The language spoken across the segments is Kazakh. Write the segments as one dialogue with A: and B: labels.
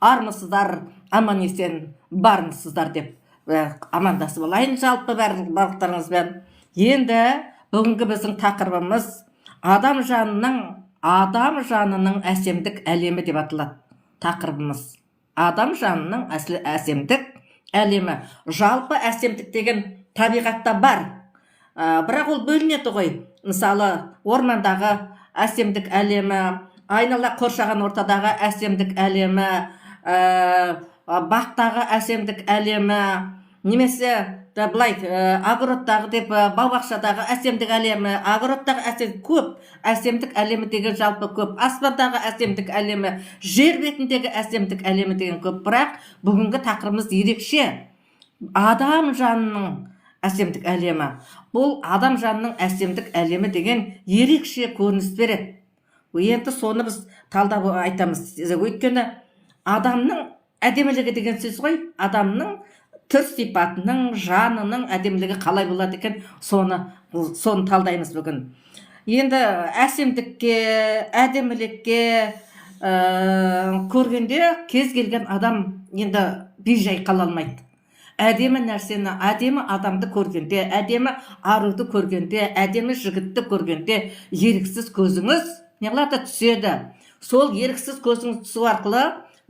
A: армысыздар, аман есен бармысыздар деп амандасып алайын жалпы барлықтарыңызбен. Енді бүгінгі біздің тақырыбымыз адам жанының әсемдік әлемі деп аталады. Тақырыбымыз адам жанының әсемдік әлемі. Жалпы әсемдік деген табиғатта бар, бірақ ол бөлінеді ғой. Мысалы, ормандағы әсемдік әлемі, айнала қоршаған ортадағы әсемдік әлемі, бақтағы әсемдік әлемі, немесе былай огородтағы деп бау-бақшадағы әсемдік әлемі, огородтағы көп әсемдік әлемі деген жалпы көп, аспандағы әсемдік әлемі, жер бетіндегі әсемдік әлемі деген көп. Бірақ бүгінгі тақырыбымыз ерекше, адам жанының әсемдік әлемі. Бұл адам жанының әсемдік әлемі деген ерекше көрініс береді. Енді соны біз талдап айтамыз. Өйткені адамның әдемілігі деген сөз ғой. Адамның түр сипатының, жанының әдемілігі қалай болады екен, соны талдаймыз бүгін. Енді әсемдікке, әдемілікке көргенде кез келген адам енді бей-жай қала алмайды. Әдемі нәрсені, әдемі адамды көргенде, әдемі аруды көргенде, әдемі жігітті көргенде еріксіз көзіңіз неғылады түседі. Сол еріксіз көзіңіз түсу арқылы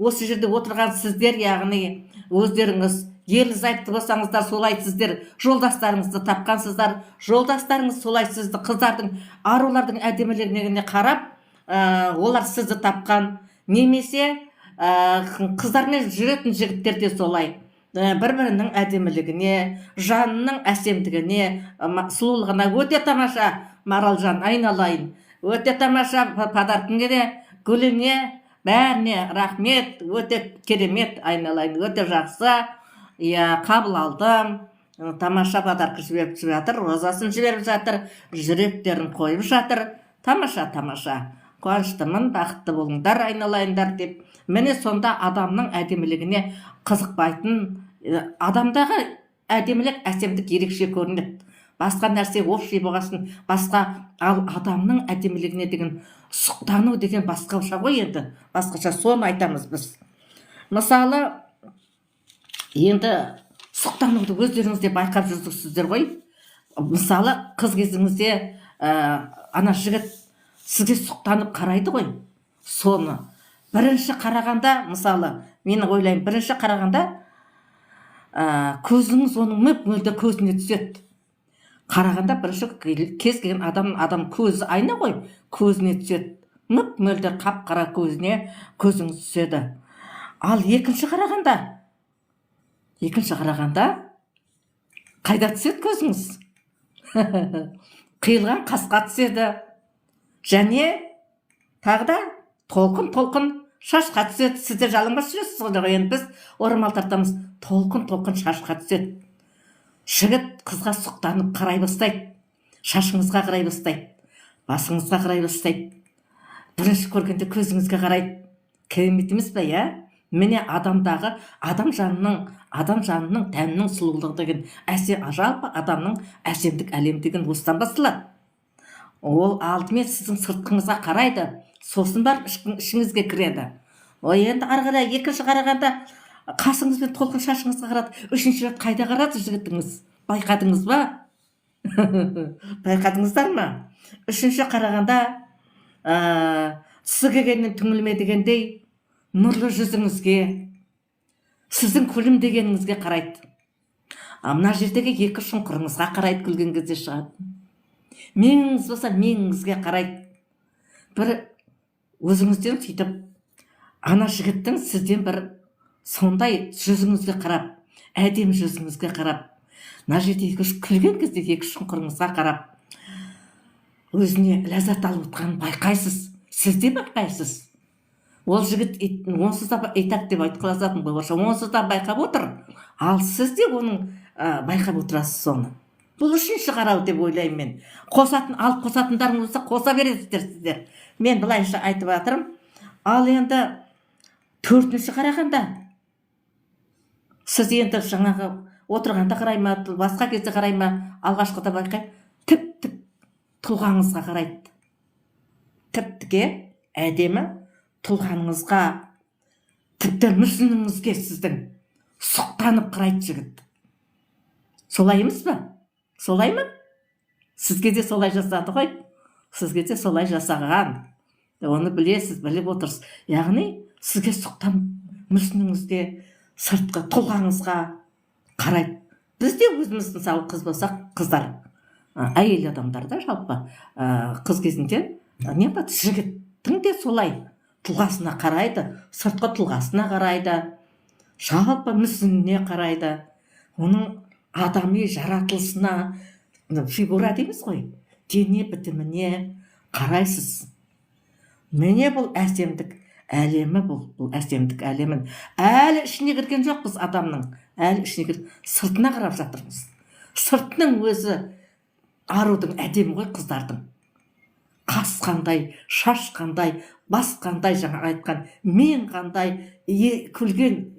A: осы жерде отырған сіздер, яғни өздеріңіз ерлі зайыпты болсаңыздар солай сіздер жолдастарыңызды тапқансыздар, жолдастарыңыз солай сізді қыздардың, арулардың әдемілігіне қарап олар сізді тапқан, немесе қыздармен жүретін жігіттер де солай бір-бірінің әдемілігіне, жанының әсемдігіне, сұлулығына. Өте тамаша, Маралжан, айналайын. Өте тамаша подаркіңе де, гүліңе, бәріне рахмет. Өте керемет, айналайын. Өте жақсы. Қабыл алдым. Тамаша подарка жіберіп жатыр, розасын жіберіп жатыр, жүректерін қойып жатыр. Тамаша. Қуаныштымын, бақытты болыңдар, айналайындар деп. Міне сонда адамның әдемілігіне қызықпайтын, адамдағы әдемілік, әсемдік ерекше көрінеді. Басқа нәрсе общий болғасын, басқа, ал адамның әдемілігіне деген сұқтану деген басқаша ғой енді. Басқаша, соны айтамыз біз. Мысалы, енді сұқтануды өздеріңізде байқап жүрсіздер ғой. Мысалы, қыз кезіңізде ана жігіт сізге сұқтанып қарайды ғой. Соны бірінші қарағанда, мысалы, мені ойлаймын, бірінші қарағанда көзіңіз оның мөлдір көзіне түседі. Қарағанда бірінші кез келген адам көзі айна ғой, көзіне түседі. Мөлдір қап-қара көзіне көзіңіз түседі. Ал екінші қарағанда қайда түседі көзіңіз? Қиылған қасқа түседі. Және тағы да толқын шашқа түседі. Сіздер жалаңбас жүресіз ғой, енді біз орамал тартамыз. Толқын шашқа түседі. Жігіт қызға сұқтанып қарай бастайды. Шашыңызға қарай бастайды. Басыңызға қарай бастайды. Бірінші көргенде көзіңізге қарайды. Керемет емес пе, Міне адам жанының тәнінің сұлулығы деген жалпы адамның әсемдік әлемі деген осыдан басталады. Ол алдымен сіздің сыртқыңызға қарайды, сосын барып ішіңізге кіреді. Енді ары қарай екінші қарағанда қасыңызбен толқын шашыңызға қарады. Үшінші рет қайда қарады жігітіңіз? Байқадыңыз ба? Байқадыңыздар ма? Үшінші қарағанда тысы келгеннен түңілме дегендей нұрлы жүзіңізге, сіздің күлімдегеніңізге қарайды. Мына жердегі екі шұңқырыңызға қарайды, күлген кезде шығады. Меңіңіз болса меңіңізге қарайды. Бір өзіңізден сөйтіп ана жігіттің сізден бір сондай жүзіңізге қарап, әдемі жүзіңізге қарап, мына жерде күлген кезде екі шұңқырыңызға қарап, өзіне ләззат алып отқанын байқайсыз. Сіз де байқайсыз. Ол жігіт онсыз да айтақ деп айтып қаласатын ғой, онсыз да байқап отыр. Ал сіз де оның байқап отырасыз соны. Бұл үшінші қарау деп ойлаймын мен. Алып қосатындарың болса қоса бересіздер сіздер. Мен былайша айтып жатырмын. Ал енді төртінші қарағанда сіз енді жаңағы отырғанда қарай ма, басқа кезде қарай ма, алғашқыда байқай, тіп тұлғаңызға қарайды. Тіп-тіке әдемі тұлғаңызға тіпті мүсініңізге сіздің сұқтанып қарайды жігіт. Солай емес па? Солай ма? Сізге де солай жасады ғой. Сізге де солай жасаған. Оны білесіз, біліп отырсыз. Яғни сізге сұқтан мүсініңізге, сыртқы тұлғаңызға қарайды. Біз де өзіміз мысалы қыз болсақ, қыздар, әйел адамдар да жалпы қыз кезінде не болады, жігіттің де солай тұлғасына қарайды, сыртқы тұлғасына қарайды, жалпы мүсініне қарайды, оның адами жаратылысына, фигура дейміз ғой, дене бітіміне қарайсыз. Міне бұл әсемдік әлемі, бұл әсемдік әлемін әлі ішіне кірген жоқпыз адамның, әлі ішіне кірген, сыртына қарап жатырмыз. Сыртының өзі арудың әдемі ғой, қыздардың. Қас қандай, шаш қандай, бас қандай, жаңа айтқан мен қандай, күлген,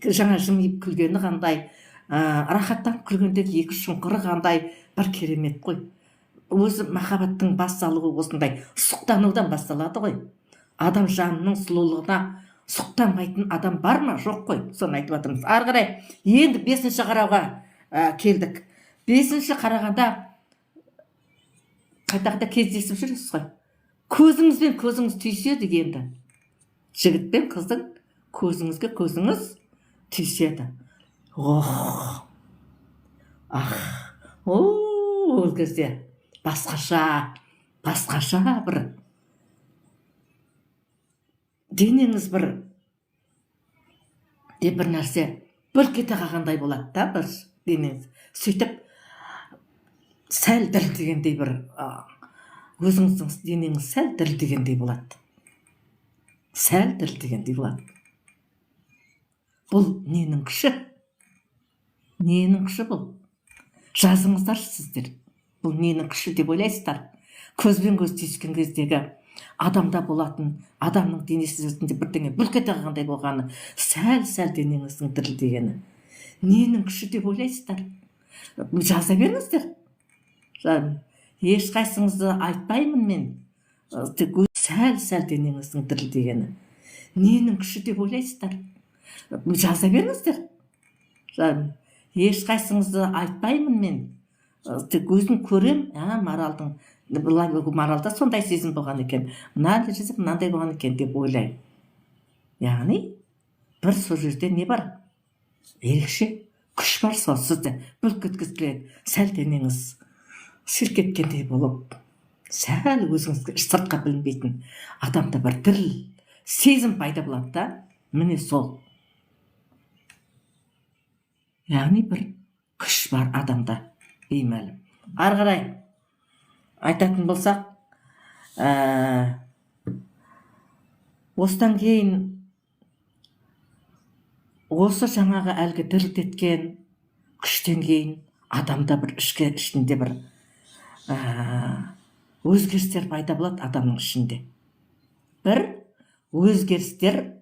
A: жаңа жымиып күлгені қандай, рахаттанып күлгендегі екі шұңқыры қандай, бір керемет қой. Өзі махаббаттың басталуы осындай сұқтанудан басталады ғой. Адам жанының сұлулығына сұқтанбайтын адам бар ма? Жоқ қой. Соны айтып жатырмыз. Ары қарай енді 5-ші қарауға келдік. 5-ші қарағанда қайта кездесіп жүресіз ғой. Көзіңізбен көзіңіз түйіседі енді. Жігіт пен қыздың көзіңізге көзіңіз түйіседі. Ол кезде басқаша бір денеңіз бір нәрсе бүлк ете қалғандай болады да, бір денеңіз. Сөйтіп сәл дірілдегендей бір өзіңіздің денеңіз сәл дірілдегендей болады. Сәл дірілдегендей болады. Бұл ненің күші? Ненің күші бұл? Жазыңыздар сіздер. Бұл ненің күші деп ойлайсыздар? Көзбен көз түйіскен кездегі адамда болатын, адамның денесі өзінде бірдеңе бүлк ете қалғандай болғаны, сәл денеңіздің дірілдегені. Ненің күші деп ойлайсыздар? Жаза беріңіздер. Ешқайсыңызды айтпаймын мен. Тек сәл денеңіздің дірілдегені. Ненің күші деп ойлайсыздар? Жаза беріңіздер. Ешқайсыңызды айтпаймын мен. Тек өзім көрем, маралда сондай сезім болған екен, мынандай болған екен деп ойлаймын. Яғни бір сол жерде не бар? Ерекше күш бар, сол сізді бүлк еткізген, сәл денеңіз сергеткендей болып, сәл өзіңізге сыртқа білінбейтін адамда бір діріл сезім пайда болады да, міне сол. Яғни бір күш бар адамда, беймәлім. Ары қарай айтатын болсақ, осыдан кейін осы жаңағы әлгі дірілдеткен күштен кейін адамда бір ішінде бір өзгерістер пайда болады адамның ішінде. Бір өзгерістер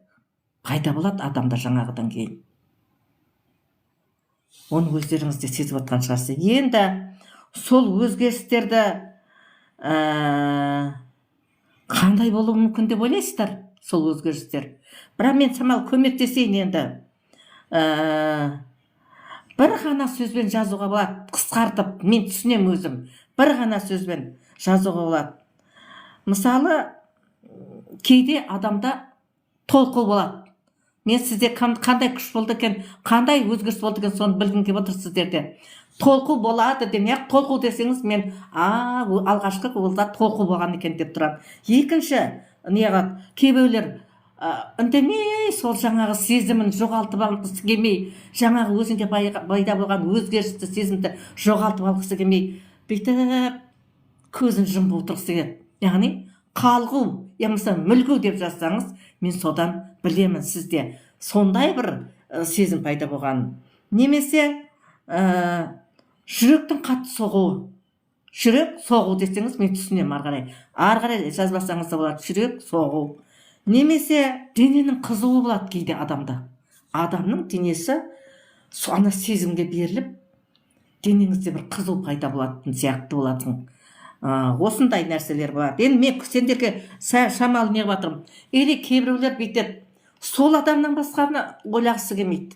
A: пайда болады адамда жаңағыдан кейін. Оны өздеріңіз де сезіп отқан шығарсыз. Енді сол өзгерістерді қандай болуы мүмкін деп ойлайсыздар, сол өзгерістер? Бірақ мен шамалы көмектесейін енді. Бір ғана сөзбен жазуға болады, қысқартып, мен түсінем өзім. Бір ғана сөзбен жазуға болады. Мысалы, кейде адамда толқу болады. Мен сізде қандай күш болды екен, қандай өзгеріс болды екен, соны білгім келіп отыр сіздерде. Толқу болады демек, толқу десеңіз, мен алғашқы олда толқу болған екен деп тұрам. Екінші, кейбіреулер үндемей сол жаңағы сезімін жоғалтып алғысы келмей, жаңағы өзінде пайда болған өзгерісті сезімді жоғалтып алғысы келмей, бүйтіп көзін жұмып отырғысы келеді. Яғни қалғу, ямаса мүлгу деп жазсаңыз, мен содан білемін сізде сондай бір сезім пайда болған. Немесе жүректің қатты соғуы. Жүрек соғу десеңіз, мен түсінем ары қарай жазбасаңыз да болады. Жүрек соғу. Немесе дененің қызуы болады кейде адамда. Адамның денесі ана сезімге беріліп, денеңізде бір қызу пайда болатын сияқты болатын. Осындай нәрселер болады. Енді мен сендерге шамалы не жатырмын. Или кейбіреулер бүйтеді, сол адамнан басқаны ойлағысы келмейді.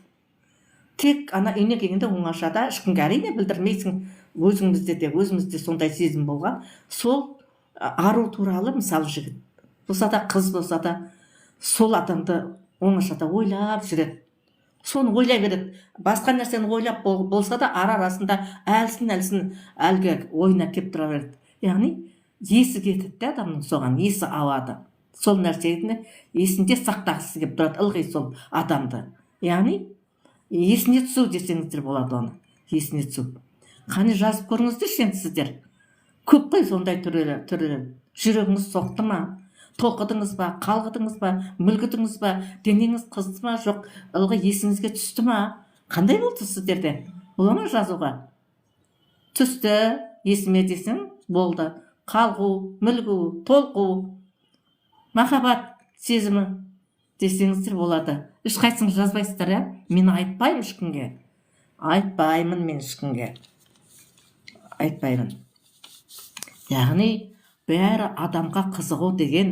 A: Тек ана үйіне келгенде оңашада, ешкімге әрине білдірмейсің, өзімізде сондай сезім болған. Сол ару туралы, мысалы жігіт болса да, қыз болса да, сол адамды оңашада ойлап жүреді, соны ойлай береді. Басқа нәрсені ойлап болса да, арасында әлсін әлгі ойына кеп тұра береді. Яғни есі кетеді де адамның, соған есі ауады. Сол нәрсені есінде сақтағысы келіп тұрады, ылғи сол адамды. Яғни есіне түсу десеңіздер болады оны. Есіне түсу. Қане жазып көріңіздерші енді сіздер. Көп қой сондай түрлері. Жүрегіңіз соқты ма? Тоқыдыңыз ба, қалғыдыңыз ба, мүлгідіңіз ба, денеңіз қызды ма, жоқ, ылғи есіңізге түсті ма? Қандай болды сіздерде? Бола ма жазуға? Түсті, есіме десең, болды. Қалғу, мүлгу, толқу, махаббат сезімі десеңіздер болады. Ешқайсыңыз жазбайсыздар, иә? Мен айтпаймын ешкімге. Айтпаймын мен ешкімге. Айтпаймын. Яғни бәрі адамға қызығу деген,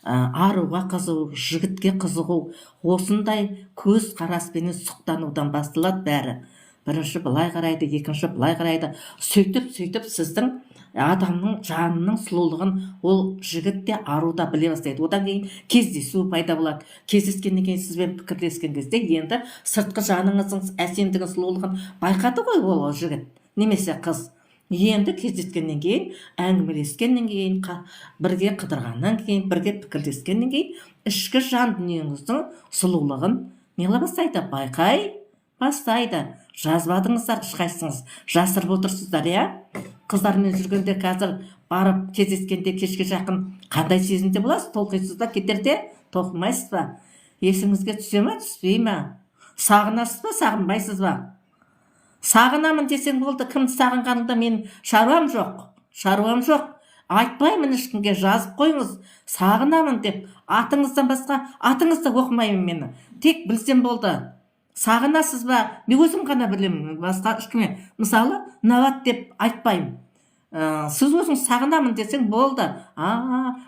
A: аруға қызығу, жігітке қызығу, осындай көз қараспенен сұқтанудан басталады бәрі. Бірінші былай қарайды, екінші былай қарайды. Сөйтіп сіздің адамның жанының сұлулығын ол жігіт те аруда біле бастайды. Одан кейін кездесу пайда болады. Кездескеннен кейін сізбен пікірлескен кезде енді сыртқы жаныңыздың әсемдігін, сұлулығын байқады ғой ол жігіт немесе қыз. Енді кездескеннен кейін, әңгімелескеннен кейін, бірге қыдырғаннан кейін, бірге пікірлескеннен кейін, ішкі жан дүниеңіздің сұлулығын неғыла бастайды, байқай бастайды. Жазбадыңыздар ешқайсыңыз, жасырып отырсыздар, иә? Қыздармен жүргенде қазір барып кездескенде кешке жақын қандай сезімде боласыз? Толқисыз ба, кетерде толқымайсыз ба? Есіңізге түсе ме, түспей ме? Сағынасыз ба, сағынбайсыз ба? Сағынамын десең болды, кімді сағынғаныңда мен шаруам жоқ. Айтпаймын ешкімге, жазып қойыңыз. Сағынамын деп, атыңыздан басқа, атыңызды оқымаймын мені. Тек білсем болды. Сағынасыз ба? Мен өзім ғана білемін, басқа ешкіме. Мысалы, нават деп айтпаймын. Сіз өзіңіз сағынамын десең болды.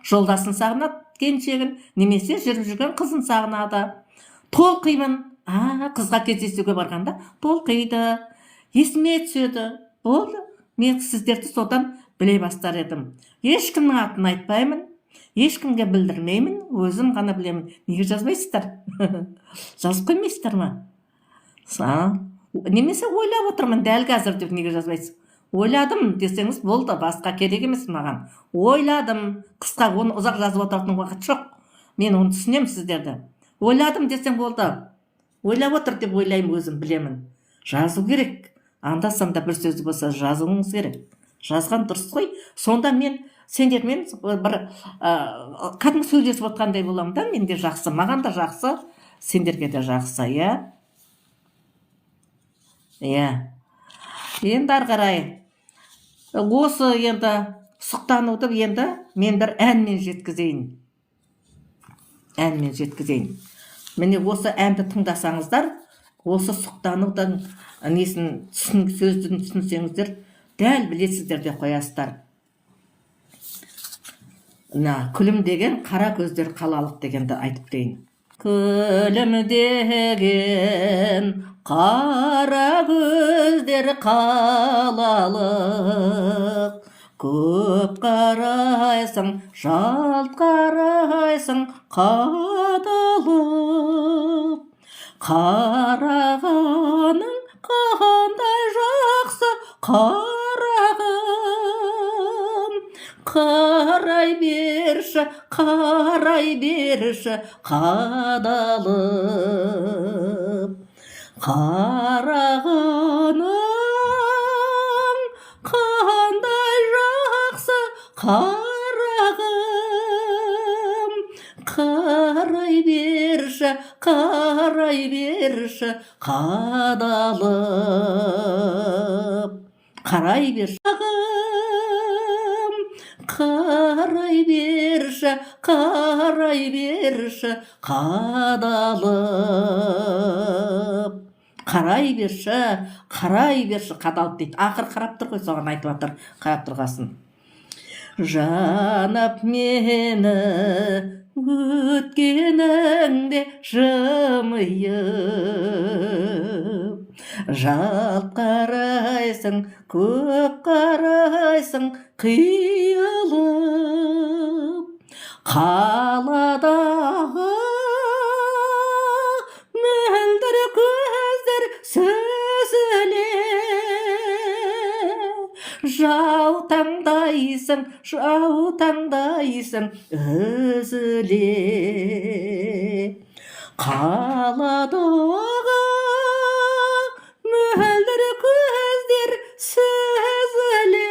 A: Жолдасын сағынады, келіншегін, немесе жүріп жүрген қызын сағынады. Толқимын. Қызға кездесуге барғанда толқиды. Есіме түседі. Болды. Мен сіздерді содан біле бастар едім. Ешкімнің атын айтпаймын, ешкімге білдірмеймін, өзім ғана білемін. Неге жазбайсыздар? Жазып қоймайсыздар ма? Немесе ойлап отырмын дәл қазір деп неге жазбайсыз? Ойладым десеңіз болды, басқа керек емес маған. Ойладым. Қысқа, оны ұзақ жазып отыратын уақыт жоқ. Мен оны түсінемін сіздерді. Ойладым десең болды. Ойлап отыр деп ойлаймын, өзім білемін. Жазу керек. Анда-санда бір сөзі болса жазуыңыз керек. Жазған дұрыс қой. Сонда мен сендермен бір кәдімгі сөйлесіп отқандай боламын да, мен де жақсы, маған да жақсы, сендерге де жақсы, иә? Иә. Енді ары қарай осы енді сұқтануды енді мен бір әнмен жеткізейін. Міне осы әнді тыңдасаңыздар, осы сұқтанудың сөздің түсінсеңіздер, дәл білесіздер де қоясыздар. Күлімдеген қара көздер қалалық дегенді айтып дейін. Күлімдеген қара көздер қалалық, көп қарайсың, жалт қарайсың қадалып. Қарағаның қандай жақсы қарағым, қарай берші қадалып. Қарағаның қандай жақсы қарағым, қарай берші қадалып. Қарай берші қадалып. Қарай берші қадалып дейді. Ақыр қарап тұр ғой, соған айтып жатыр, қарап тұрғасын. Жанап мені өткеніңде жымиып, жалт қарайсың, көп қарайсың қиылып, қаладағы мөлдір көздер сүзіле, жаутаңдайсың үзіле. Қаладағы мөлдір көздер сүзіле,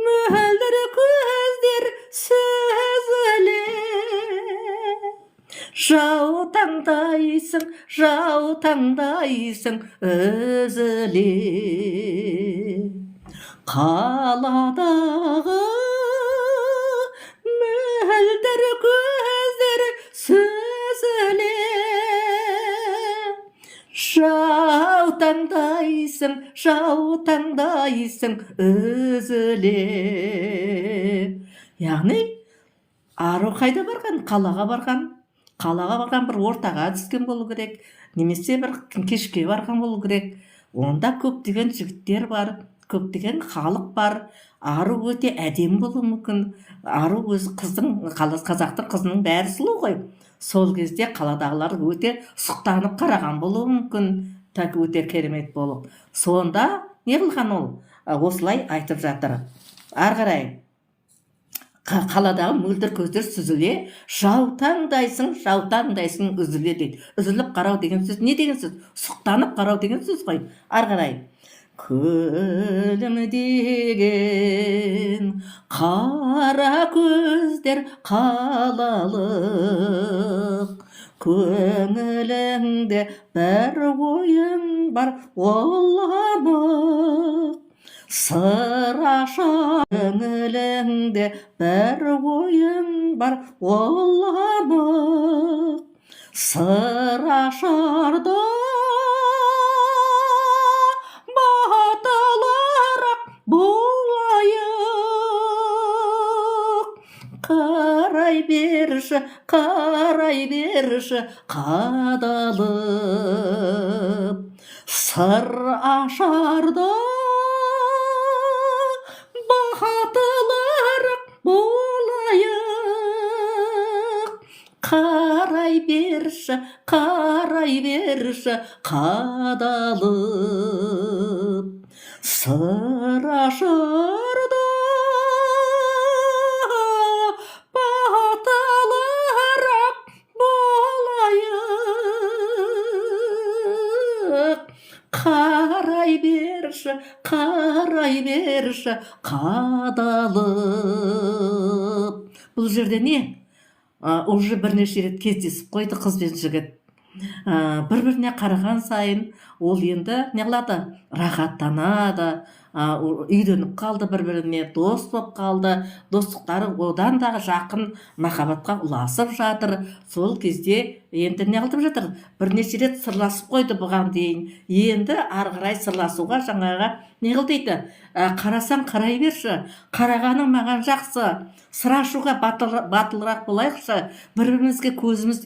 A: мөлдір көздер сүзіле, жаутаңдайсың үзіле. Қаладағы мөлдір көздер сүзіле, жаутаңдайсың үзіле. Яғни ару қайда барған? Қалаға барған, бір ортаға түскен болу керек, немесе бір кешке барған болу керек. Онда көптеген жігіттер бар, көптеген халық бар. Ару өте әдемі болуы мүмкін. Ару өзі қазақтың қызының бәрі сұлу ғой. Сол кезде қаладағылар өте сұқтанып қараған болуы мүмкін. Так өте керемет болып. Сонда не қылған ол? Осылай айтып жатыр. Ары қарай. Қаладағы мөлдір көздер сүзіле, жаутаңдайсың үзіле дейді. Үзіліп қарау деген сөз не деген сөз? Сұқтанып қарау деген сөз ғой. Ары қарай. Күлімдеген қара көздер қалалық, көңіліңде бір ойың бар, ол анық. Сыр ашар көңіліңде бір ойың бар, ол анық. Сыр ашарда батылырақ болайық. Қарай берші қадалып, сыр ашарда батылырақ болайық. Қарай берші қадалып, сыр ашарда батылырақ болайық. Қарай берші қадалып. Бұл жерде не? Уже бірнеше рет кездесіп қойды қыз бен жігіт. Бір-біріне қараған сайын ол енді не қылады? Рахаттанады, үйреніп қалды, бір-біріне дос болып қалды. Достықтары одан дағы жақын махаббатқа ұласып жатыр. Сол кезде енді не қылып жатыр? Бірнеше рет сырласып қойды бұған дейін. Енді ары қарай сырласуға жаңаға не қыл дейді? Қарасаң қарай берші, қарағаның маған жақсы. Сыр ашуға батылырақ болайықшы, бір-бірімізге көзіміз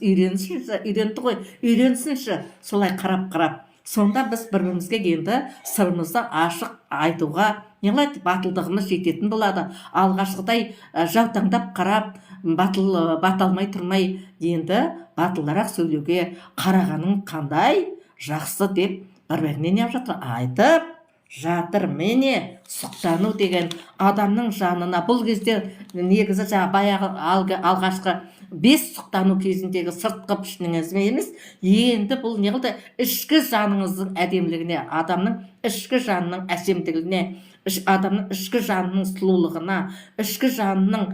A: үйренсінші, солай қарап. Сонда біз бір-бірімізге енді сырымызды ашық айтуға не қылады? Батылдығымыз жететін болады. Алғашқыдай жаутаңдап қарап, баталмай тұрмай, енді батылырақ сөйлеуге, қарағаның қандай жақсы деп бір-біріне не айтып жатыр. Міне сұқтану деген адамның жанына, бұл кезде негізі баяғы алғашқы 5 сұқтану кезіндегі сыртқы пішініңіз емес, енді бұл не қылды? Ішкі жаныңыздың әдемілігіне, адамның ішкі жанының әсемдігіне, адамның ішкі жанының сұлулығына, ішкі жанның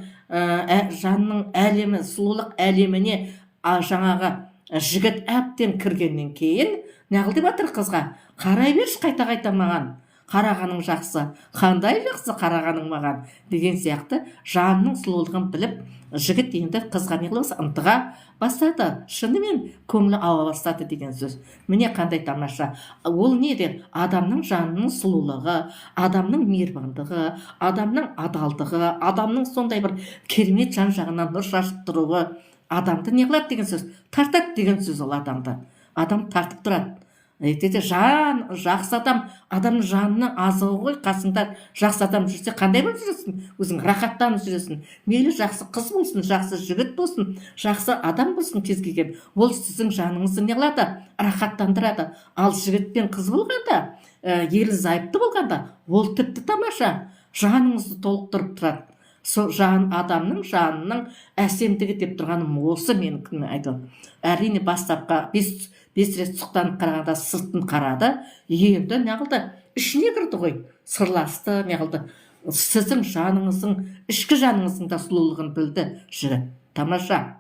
A: әлемі, сұлулық әлеміне жаңағы жігіт әбден кіргеннен кейін не қыл деп жатыр қызға? Қарай берші қайта маған. қарағаның жақсы, қандай жақсы қарағаның маған деген сияқты жанының сұлулығын біліп, жігіт енді қызға не қылып ынтыға бастады. Шынымен көңілі ауа бастады деген сөз. Міне қандай тамаша. Ол не де адамның жанының сұлулығы, адамның мейірбандығы, адамның адалдығы, адамның сондай бір керемет жан жағынан нұр шашып тұруы адамды не қылады деген сөз. Тартады деген сөз ол адамды. Адам тартып тұрады. Әйтеде жан, жақсы адам, адамның жанының азығы ғой. Қасыңда жақсы адам жүрсе қандай болып жүресің? Өзің рахаттанып жүресің. Мейлі жақсы қыз болсын, жақсы жігіт болсын, жақсы адам болсын кез келген. Ол сіздің жаныңызды не қылады? Рахаттандырады. Ал жігіт пен қыз болғанда, ерлі зайыпты болғанда, ол тіпті тамаша. Жаныңызды толықтырып тұрады. Сол жан адамның жанының әсемдігі деп тұрғаным осы менің айтып. Әрине бастапқа 5 рет сұқтанып қарағанда сыртын қарады, енді неғылды ішіне кірді ғой, сырласты, неғылды сіздің жаныңыздың, ішкі жаныңыздың да сұлулығын білді жігіт. Тамаша,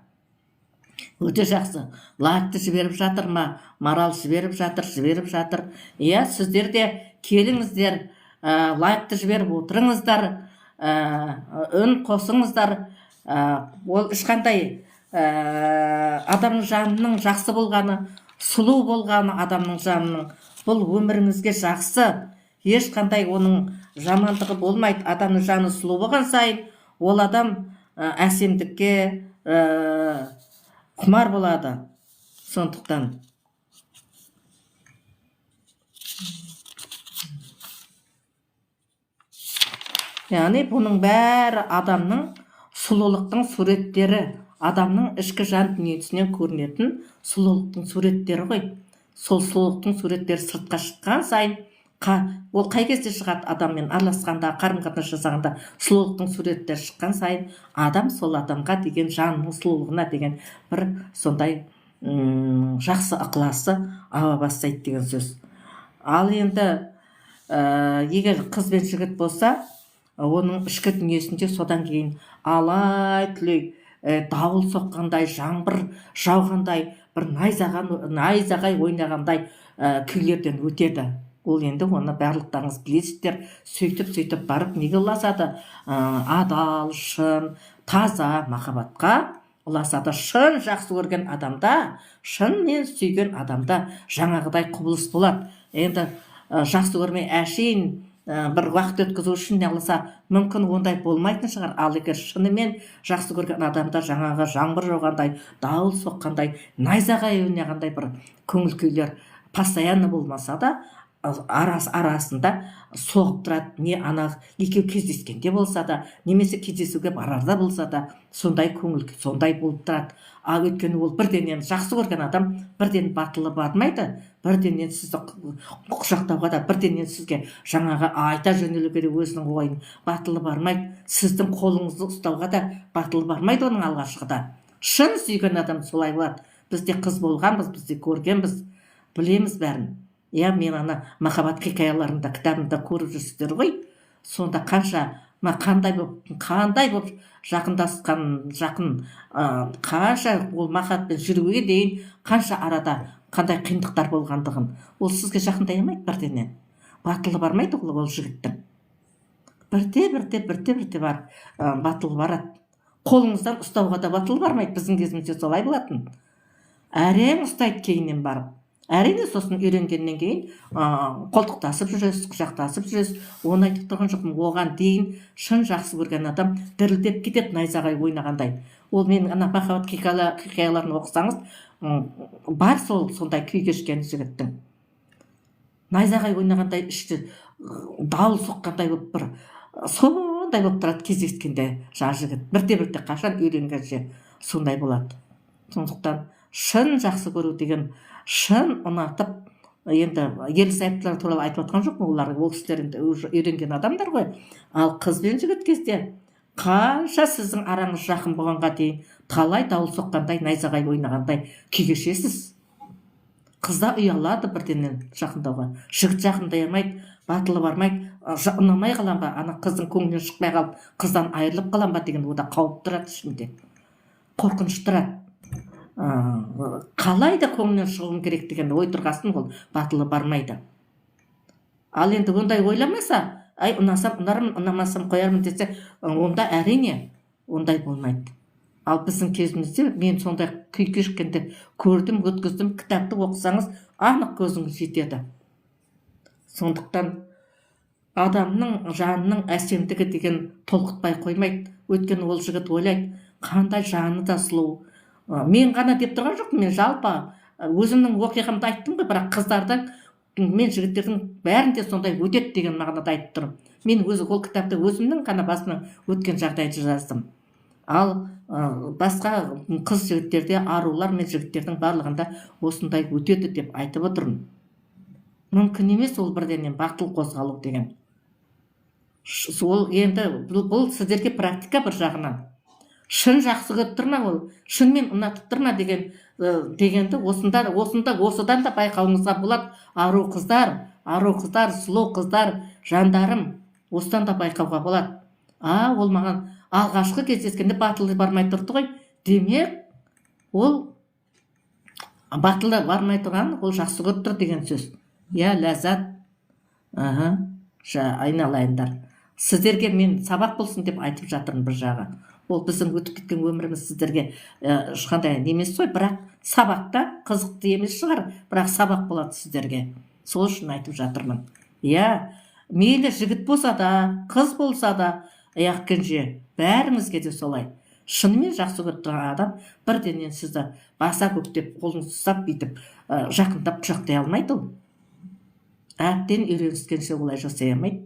A: өте жақсы. Лайкты жіберіп жатыр ма? Марал жіберіп жатыр. Иә, сіздер де келіңіздер, лайкты жіберіп отырыңыздар, үн қосыңыздар. Ол ешқандай адамның жанының жақсы болғаны, сұлу болғаны адамның жанының, бұл өміріңізге жақсы. Ешқандай оның жамандығы болмайды. Адамның жаны сұлу болған сайын, ол адам әсемдікке құмар болады. Сондықтан яғни бұның бәрі адамның сұлулықтың суреттері, адамның ішкі жан дүниесінен көрінетін сұлулықтың суреттері ғой. Сол сұлулықтың суреттері сыртқа шыққан сайын, ол қай кезде шығады? Адаммен араласқанда, қарым-қатынас жасағанда сұлулықтың суреттері шыққан сайын, адам сол адамға деген жанның сұлулығына деген бір сондай жақсы ықыласы ауа бастайды деген сөз. Ал енді егер қыз бен жігіт болса, оның ішкі дүниесінде содан кейін алай-түлей дауыл соққандай, жаңбыр жауғандай, бір найзағай ойнағандай күйлерден өтеді. Ол енді оны барлықтарыңыз білесіздер. Сөйтіп барып неге ұласады? Адал, шын, таза махаббатқа ұласады. Шын жақсы көрген адамда, шынмен сүйген адамда жаңағыдай құбылыс болады. Енді жақсы көрмей әшейін бір уақыт өткізу үшін не қылса, мүмкін ондай болмайтын шығар. Ал егер шынымен жақсы көрген адамда жаңағы жаңбыр жауғандай, дауыл соққандай, найзағай ойнағандай бір көңіл күйлер постоянно болмаса да, арасында соғып тұрады. Не ана екеу кездескенде болса да, немесе кездесуге барарда болса да, сондай көңіл сондай болып тұрады. Ал өйткені ол бірденен жақсы көрген адам бірден батылы бармайды, бірденен сізді құшақтауға да, бірденен сізге жаңағы айта жөнелуге де өзінің ойын батылы бармайды. Сіздің қолыңызды ұстауға да батылы бармайды оның алғашқыда. Шын сүйген адам солай болады. Біз де қыз болғанбыз, біз де көргенбіз, білеміз бәрін. Иә, мен ана махаббат хикаяларында, кітабында көріп жүрсіздер ғой. Сонда қандай болып жақындасқан, қанша ол махаббатпен жүруге дейін қанша арада қандай қиындықтар болғандығын. Ол сізге жақындай алмайды бірденен. Батылы бармайды ол жігіттің. Бірте бар, батылы барады. Қолыңыздан ұстауға да батылы бармайды. Біздің кезімізде солай болатын. Әрең ұстайды кейіннен барып. Әрине сосын үйренгеннен кейін қолтықтасып жүресіз, құшақтасып жүресіз. Оны айтып тұрған жоқпын. Оған дейін шын жақсы көрген адам дірілдеп кетеді, найзағай ойнағандай. Ол менің ана махаббат хикаяларын оқысаңыз, бар сондай күй кешкен жігіттің. Найзағай ойнағандай, ішті дауыл соққандай болып бір сондай болып тұрады кездескенде жігіт. Бірте қашан үйренгенше сондай болады. Сондықтан шын жақсы көру деген, шын ұнатып, енді ерлі зайыптылар туралы айтып жатқан жоқпын, ол кісілер үйренген адамдар ғой. Ал қыз бен жігіт кезде қанша сіздің араңыз жақын болғанға дейін талай дауыл соққандай, найзағай ойнағандай күй кешесіз. Қызда ұялады бірденен жақындауға. Жігіт жақындай алмайды, батылы бармайды. Ұнамай қалам ба, ана қыздың көңілінен шықпай қалып, қыздан айырылып қалам ба деген ода қауіп тұрады ішінде. Қорқыныш тұрады. Қалай да көңілінен шығуым керек деген ой тұрғасын, ол батылы бармайды. Ал енді ондай ойламаса, ай ұнасам ұнармын, ұнамасам қоярмын десе, онда әрине ондай болмайды. Ал біздің кезімізде мен сондай күй кешкенде көрдім, өткіздім. Кітапты оқысаңыз анық көзіңіз жетеді. Сондықтан адамның жанының әсемдігі деген толқытпай қоймайды. Өйткені ол жігіт ойлайды, қандай жаны да сұлу. Мен ғана деп тұрған жоқпын, мен жалпы өзімнің оқиғамды айттым ғой, бірақ қыздардың мен жігіттердің бәрінде сондай өтеді деген мағынада айтып тұрмын. Мен өзі ол кітапты өзімнің ғана басымнан өткен жағдайды жаздым. Ал басқа қыз жігіттерде, арулар мен жігіттердің барлығында осындай өтеді деп айтып отырмын. Мүмкін емес ол бірденен батыл қозғалу деген. Ол енді бұл сіздерге практика бір жағынан. Шын жақсы көріп тұр ма ол, шынымен ұнатып тұр ма дегенді осыдан да байқауыңызға болады. Ару қыздар, сұлу қыздар, жандарым, осыдан да байқауға болады. Ол маған алғашқы кездескенде батылы бармай тұрды ғой. Демек, ол батылы бармай тұрған, ол жақсы көріп тұр деген сөз. Ләззат. Айналайындар. Сіздерге мен сабақ болсын деп айтып жатырмын бір жағы. Ол біздің өтіп кеткен өміріміз сіздерге ешқандай емес қой, бірақ сабақта қызықты емес шығар, бірақ сабақ болады сіздерге. Сол үшін айтып жатырмын. Мейлі жігіт болса да, қыз болса да, аяқ кенже, бәріңізге де солай. Шынымен жақсы көріп тұрған адам бірденен сізді баса көктеп, қолыңызды ұстап бүйтіп жақындап құшақтай алмайды ол. Әбден үйреніскенше олай жасай алмайды.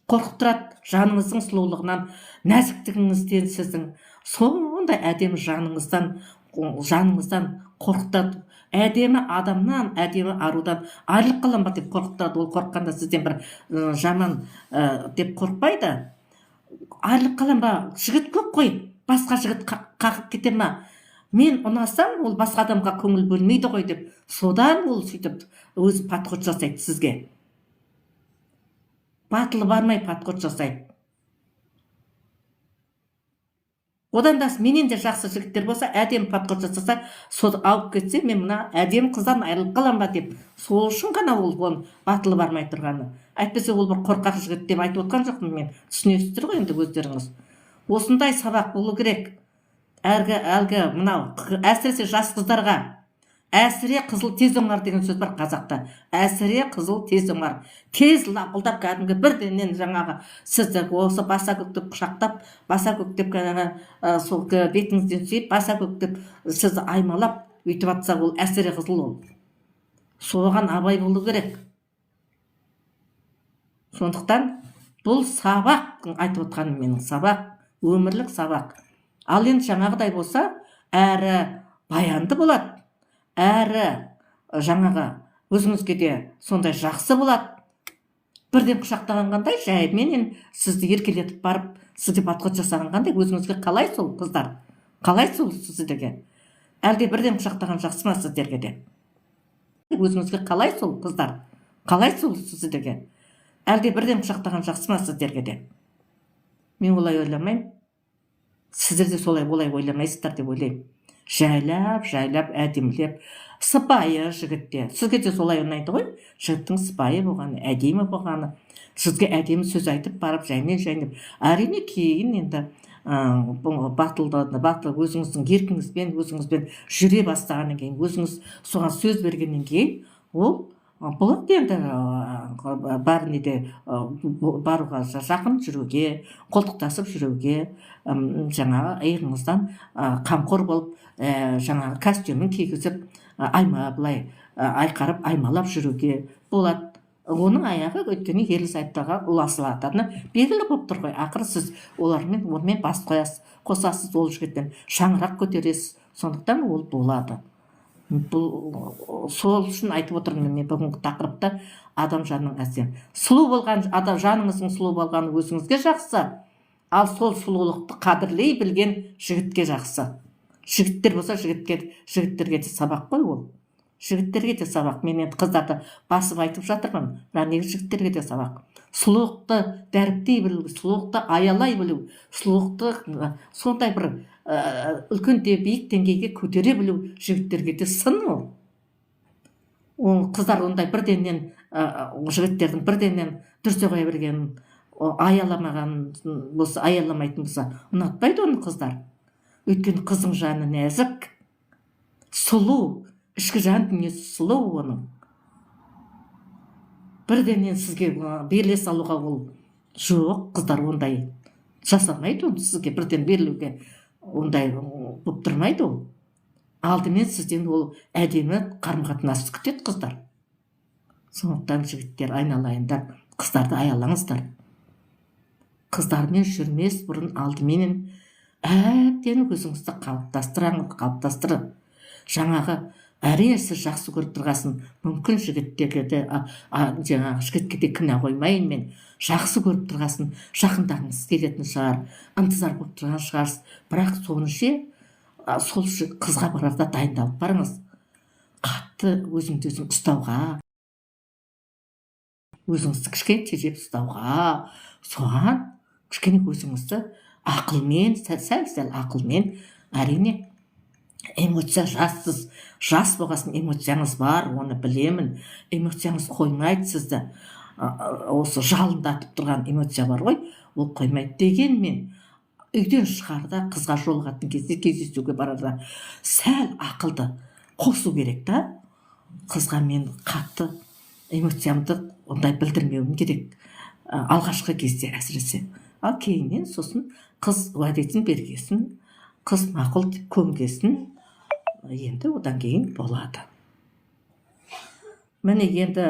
A: Қорқып тұрады жаныңыздың сұлулығынан, нәзіктігіңізден, сіздің сондай әдемі жаныңыздан қорқытады. Әдемі адамнан, әдемі арудан айырылып қалам ба деп қорқытады. Ол қорыққанда сізден бір жаман деп қорықпайды. Айырылып қалам ба, жігіт көп қой, басқа жігіт қағып кете ма? Мен ұнасам, ол басқа адамға көңіл бөлмейді ғой деп, содан ол сөйтіп өзі подход жасайды сізге. Батылы бармай подход жасайды. Одан да менен де жақсы жігіттер болса, әдемі подход жасаса, сол алып кетсе, мен мына әдемі қыздан айырылып қалам ба деп, сол үшін ғана ол батылы бармай тұрғаны. Әйтпесе ол бір қорқақ жігіт деп айтып отқан жоқпын мен. Түсінесіздер ғой енді өздеріңіз. Осындай сабақ болу керек. Әлгі мынау әсіресе жас қыздарға, әсіре қызыл тез оңар деген сөз бар қазақта. Әсіре қызыл тез оңар. Тез лапылдап кәдімгі бірденен жаңағы сізді осы баса көктеп құшақтап, баса көктеп сол бетіңізден сүйіп, баса көктеп сізді аймалап өйтіп атса, ол әсіре қызыл ол. Соған абай болу керек. Сондықтан бұл сабақ, айтып отқаным менің сабақ, өмірлік сабақ. Ал енді жаңағыдай болса, әрі баянды болады, әрі жаңағы өзіңізге де сондай жақсы болады. Бірден құшақтаған қандай, жайменен сізді еркелетіп барып, сізде подход жасаған қандай, өзіңізге қалай сол қыздар? Қалай сол сіздерге? Әлде бірден құшақтаған жақсы ма сіздерге де? Өзіңізге қалай сол қыздар? Қалай сол сіздерге? Әлде бірден құшақтаған жақсы ма сіздерге де? Мен олай ойламаймын. Сіздер де солай ойламайсыздар деп ойлаймын. Жайлап, әдемілеп, сыпайы жігітте. Сізге де солай ұнайды ғой? Жігіттің сыпайы болғаны, әдемі болғаны, сізге әдемі сөз айтып барып, жаймен. Әрине кейін енді батыл өзіңіздің еркіңізбен, өзіңізбен жүре бастағаннан кейін, өзіңіз соған сөз бергеннен кейін, ол болады енді бәріне де баруға, жақын жүруге, қолтықтасып жүруге, жаңағы иығыңыздан қамқор болып, жаңағы костюмін кигізіп, айқарып, аймалап жүруге болады. Оның аяғы өйткені ерлі зайыптыға ұласылатыны белгілі болып тұр ғой. Ақыры сіз онымен бас қосасыз, ол жігітпен шаңырақ көтересіз. Сондықтан ол болады. Сол үшін айтып отырмын мен бүгінгі тақырыпта адам жанының әсем. Сұлу болған адам, жаныңыздың сұлу болғаны өзіңізге жақсы, ал сол сұлулықты қадірлей білген жігітке жақсы. Жігіттер болса, жігіттерге де сабақ қой ол. Жігіттерге де сабақ. Мен енді қыздарды басып айтып жатырмын, бірақ неге жігіттерге де сабақ. Сұлулықты дәріптей білу, сұлулықты аялай білу, сұлулықты сондай бір үлкен биік деңгейге көтере білу жігіттерге де сын ол. Қыздар ондай бірденнен жігіттердің бірденен дүрсе қоя бергенін, аяламайтын болса ұнатпайды оны қыздар. Өйткені қыздың жаны нәзік, сұлу, ішкі жан дүниесі сұлу оның. Бірденен сізге беріле салуға ол жоқ, қыздар ондай жасамайды, оны сізге бірден берілуге ондай болып тұрмайды ол. Алдымен сізден ол әдемі қарым-қатынасты күтеді қыздар. Сондықтан жігіттер, айналайындар, қыздарды аялаңыздар. Қыздармен жүрмес бұрын алдымен әбден өзіңізді қалыптастырып, жаңағы әрине сіз жақсы көріп тұрғасын, мүмкін жігітке де кінә қоймайын мен, жақсы көріп тұрғасын, жақындағыңыз келетін шығар, ынтызар болып тұрған шығарсыз, бірақ соны сол қызға барарда дайындалып барыңыз. Қатты өзіңді өзің ұстауға, өзіңізді кішкене тежеп ұстауға, соған кішкене өзіңізді ақылмен, сәл ақылмен, әрине эмоция жассыз, жас болғасын эмоцияңыз бар, оны білемін, эмоцияңыз қоймайды сізді, осы жалындатып тұрған эмоция бар ғой, ол қоймайды. Дегенмен үйден шығарда, қызға жолығатын кезде, кездесуге барарда сәл ақылды қосу керек та. Қызға мен қатты эмоциямды ондай білдірмеуім керек алғашқы кезде әсіресе. Ал кейіннен сосын қыз уәдесін бергесін, қыз мақұл деп көнгесін, енді одан кейін болады. Міне енді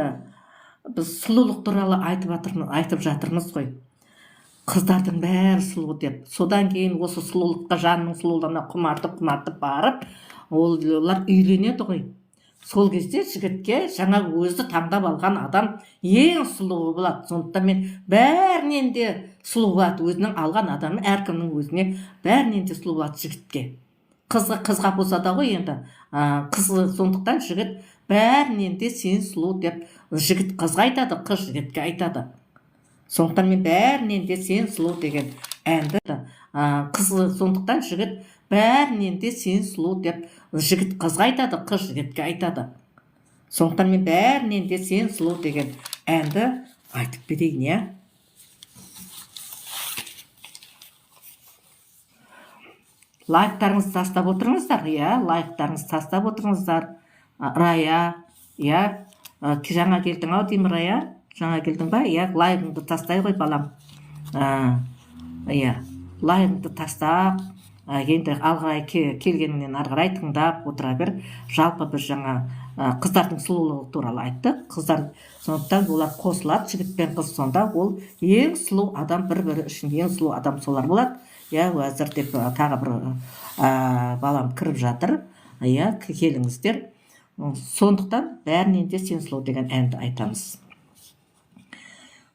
A: біз сұлулық туралы айтып жатырмыз ғой. Қыздардың бәрі сұлу деп. Содан кейін осы сұлулыққа, жанның сұлулығына құмартып барып, олар үйленеді ғой. Сол кезде жігітке жаңа өзі таңдап алған адам ең сұлуы болады. Сондықтан мен бәрінен де сұлу болады. Өзінің алған адамы әркімнің өзіне бәрінен де сұлу болады жігітке. Қызға болса да ғой енді. Сондықтан жігіт бәрінен де сен сұлу деп жігіт қызға айтады, қыз жігітке айтады. Сондықтан мен бәрінен де сен сұлу деген әнді, сондықтан жігіт бәрінен де сен сұлу деп жігіт қызға айтады, қыз жігітке айтады. Сондықтан мен бәрінен де сен сұлу деген әнді айтып берейін, иә. Лайктарыңызды тастап отырыңыздар, иә, лайктарыңызды тастап отырыңыздар. Рая, иә, жаңа келдің ау деймін, Рая, жаңа келдің ба? Иә, лайкыңды тастай ғой, балам. Иә, лайкыңды тастап, енді алғырай келгеніңнен арғырай тыңдап отыра бер. Жалпы біз жаңа қыздардың сұлулығы туралы айттық. Қыздар, сондықтан олар қосылады, жігіт пен қыз, сонда ол ең сұлу адам, бір-бірі үшін ең сұлу адам солар болады. Иә, әзір деп тағы бір балам кіріп жатыр. Иә, келіңіздер. Сондықтан бәрінен де сен сұлу деген әнді айтамыз.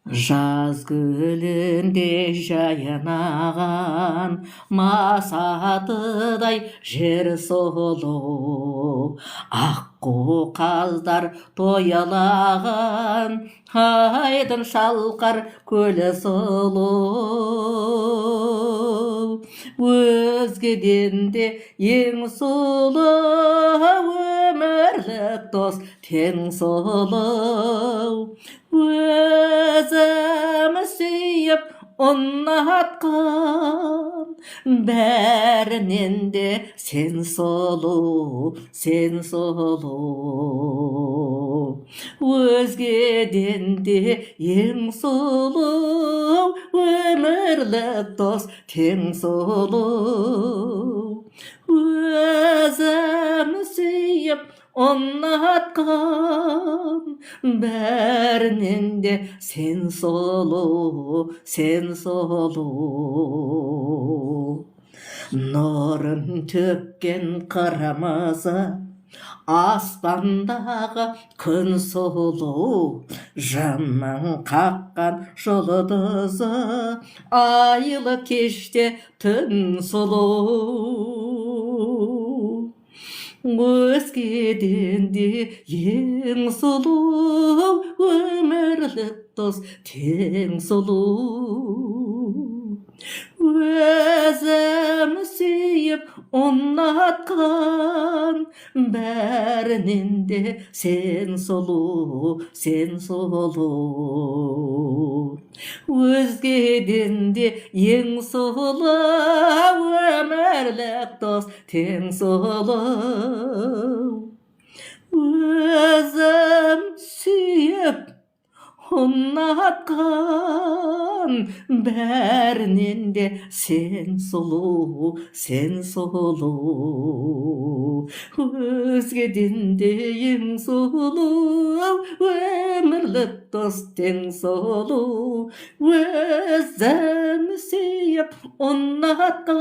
A: Жаз гүлінде жайнаған масатыдай жер сұлу, аққу қаздар тоялаған айдын шалқар көлі сұлу. Өзгеден де ең сұлу, өмірлік дос тең сұлу. Өзім сүйіп ұнатқан, бәрінен де сен сұлу, сен сұлу. Өзгеден де ең сұлу, өмірлік дос тең сұлу. Өзім сүйіп ұнатқан, бәрінен де сен сұлу, сен сұлу. Нұрын төккен қырмызы, аспандағы күн сұлу, жанның қаққан жұлдызы, айлы кеште түн сұлу. Өзгеден де ең сұлу, өмірлік дос тең сұлу. Өзім сүйіп ұнатқан, бәрінен де сен сұлу, сен сұлу. Өзгеден де ең сұлу, өмірлік дос тең сұлу. Өзім сүйіп ұнатқан, бәрінен де сен сұлу, сен сұлу. Өзгеден де ең сұлу, өмірлік дос тең сұлу. Өзім сүйіп ұнатқан,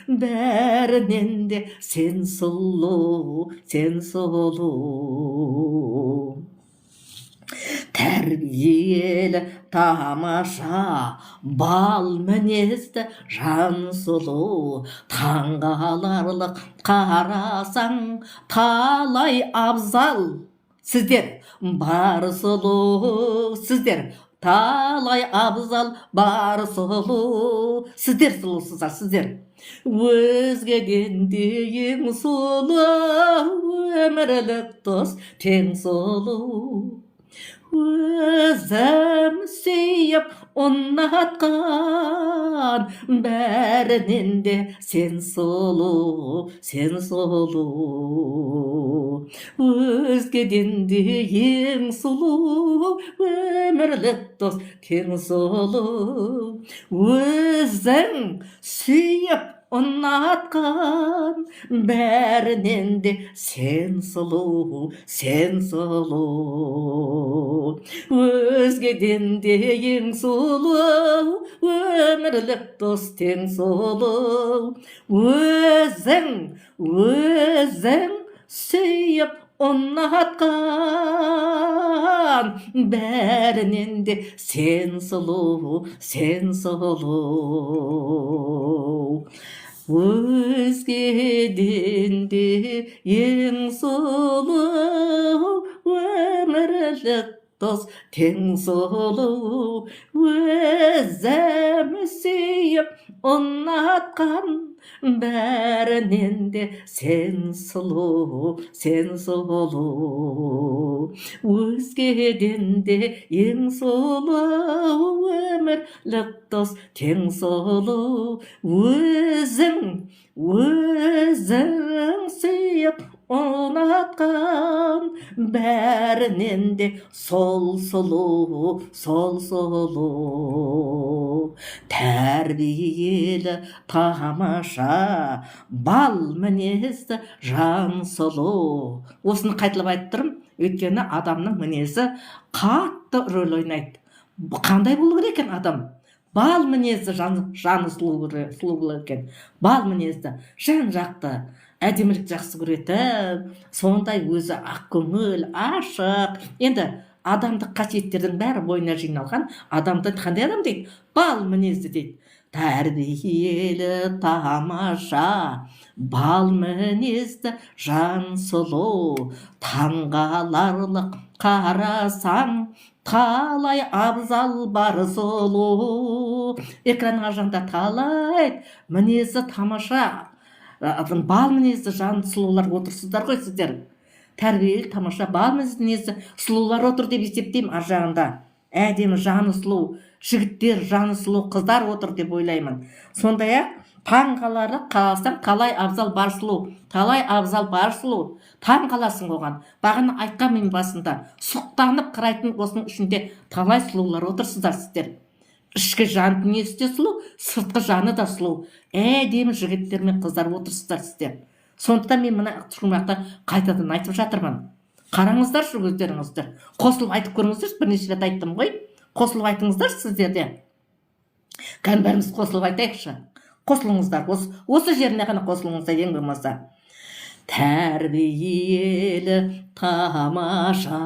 A: бәрінен де сен сұлу, сен сұлу. Тәрбиелі, тамаша, бал мінезді жан сұлу. Таңғаларлық қарасаң, талай абзал сіздер бар сұлу. Сіздер талай абзал бар сұлу. Сіздер сұлусыздар, сіздер. Өзгеден де ең сұлу, өмірлік дос тең сұлу. Өзім сүйіп ұнатқан, бәрінен де сен сұлу, сен сұлу. Өзгеден де ең сұлу, өмірлік дос тең сұлу. Өзің сүйіп ұнатқан, бәрінен де сен сұлу, сен сұлу. Өзгеден де ең сұлу, өмірлік дос тең сұлу. Өзің сүйіп ұнатқан, бәрінен де сен сұлу, сен сұлу. Өзгеден де ең сұлу, өмірлік дос тең сұлу. Өзім сүйіп ұнатқан, бәрінен де сен сұлу, сен сұлу. Өзгеден де ең сұлу, өмірлік дос тең сұлу. Өзің сүйіп ұнатқан, бәрінен де сол сұлу, сол сұлу. Тәрбиелі, тамаша, бал мінезді жан сұлу. Осыны қайталап айтып тұрмын, өйткені адамның мінезі қатты рөл ойнайды. Қандай болу керек екен адам? Бал мінезді жаны сұлу болу екен. Бал мінезді, жан жақты, әдемілік жақсы көретін, сондай өзі ақ көңіл, ашық. Енді адамдық қасиеттердің бәрі бойына жиналған адамды қандай адам дейді? Бал мінезді дейді. Тәрбиелі, тамаша, бал мінезді жан сұлу. Таңғаларлық қарасаң, талай абзал бар сұлу. Экранға жанда талай мінезі тамаша, бал мінезді жан сұлулар отырсыздар ғой сіздер. Тәрбиелі, тамаша, бал мінезді сұлулар отыр деп есептеймін. Ар жағында әдемі жаны сұлу жігіттер, жаны сұлу қыздар отыр деп ойлаймын. Сондай-ақ таңғаларлық қарасаң, талай абзал бар сұлу. Талай абзал бар сұлу. Таң қаласың оған. Бағана айтқан мен басында, сұқтанып қарайтын осының ішінде талай сұлулар отырсыздар сіздер. Ішкі жан дүниесі де сұлу, сыртқы жаны да сұлу. Әдемі жігіттер мен қыздар отырсыздар сіздер. Сондықтан мен мына шумақты қайтадан айтып жатырмын. Қараңыздаршы өздеріңіздер. Қосылып айтып көріңіздер, бірнеше рет айттым ғой. Қосылып айтыңыздар сіздер де. Кән бәріміз қосылып айтайықшы. Қосылыңыздар, осы жеріне ғана қосылыңыздар ең болмаса. Тәрбиелі, тамаша,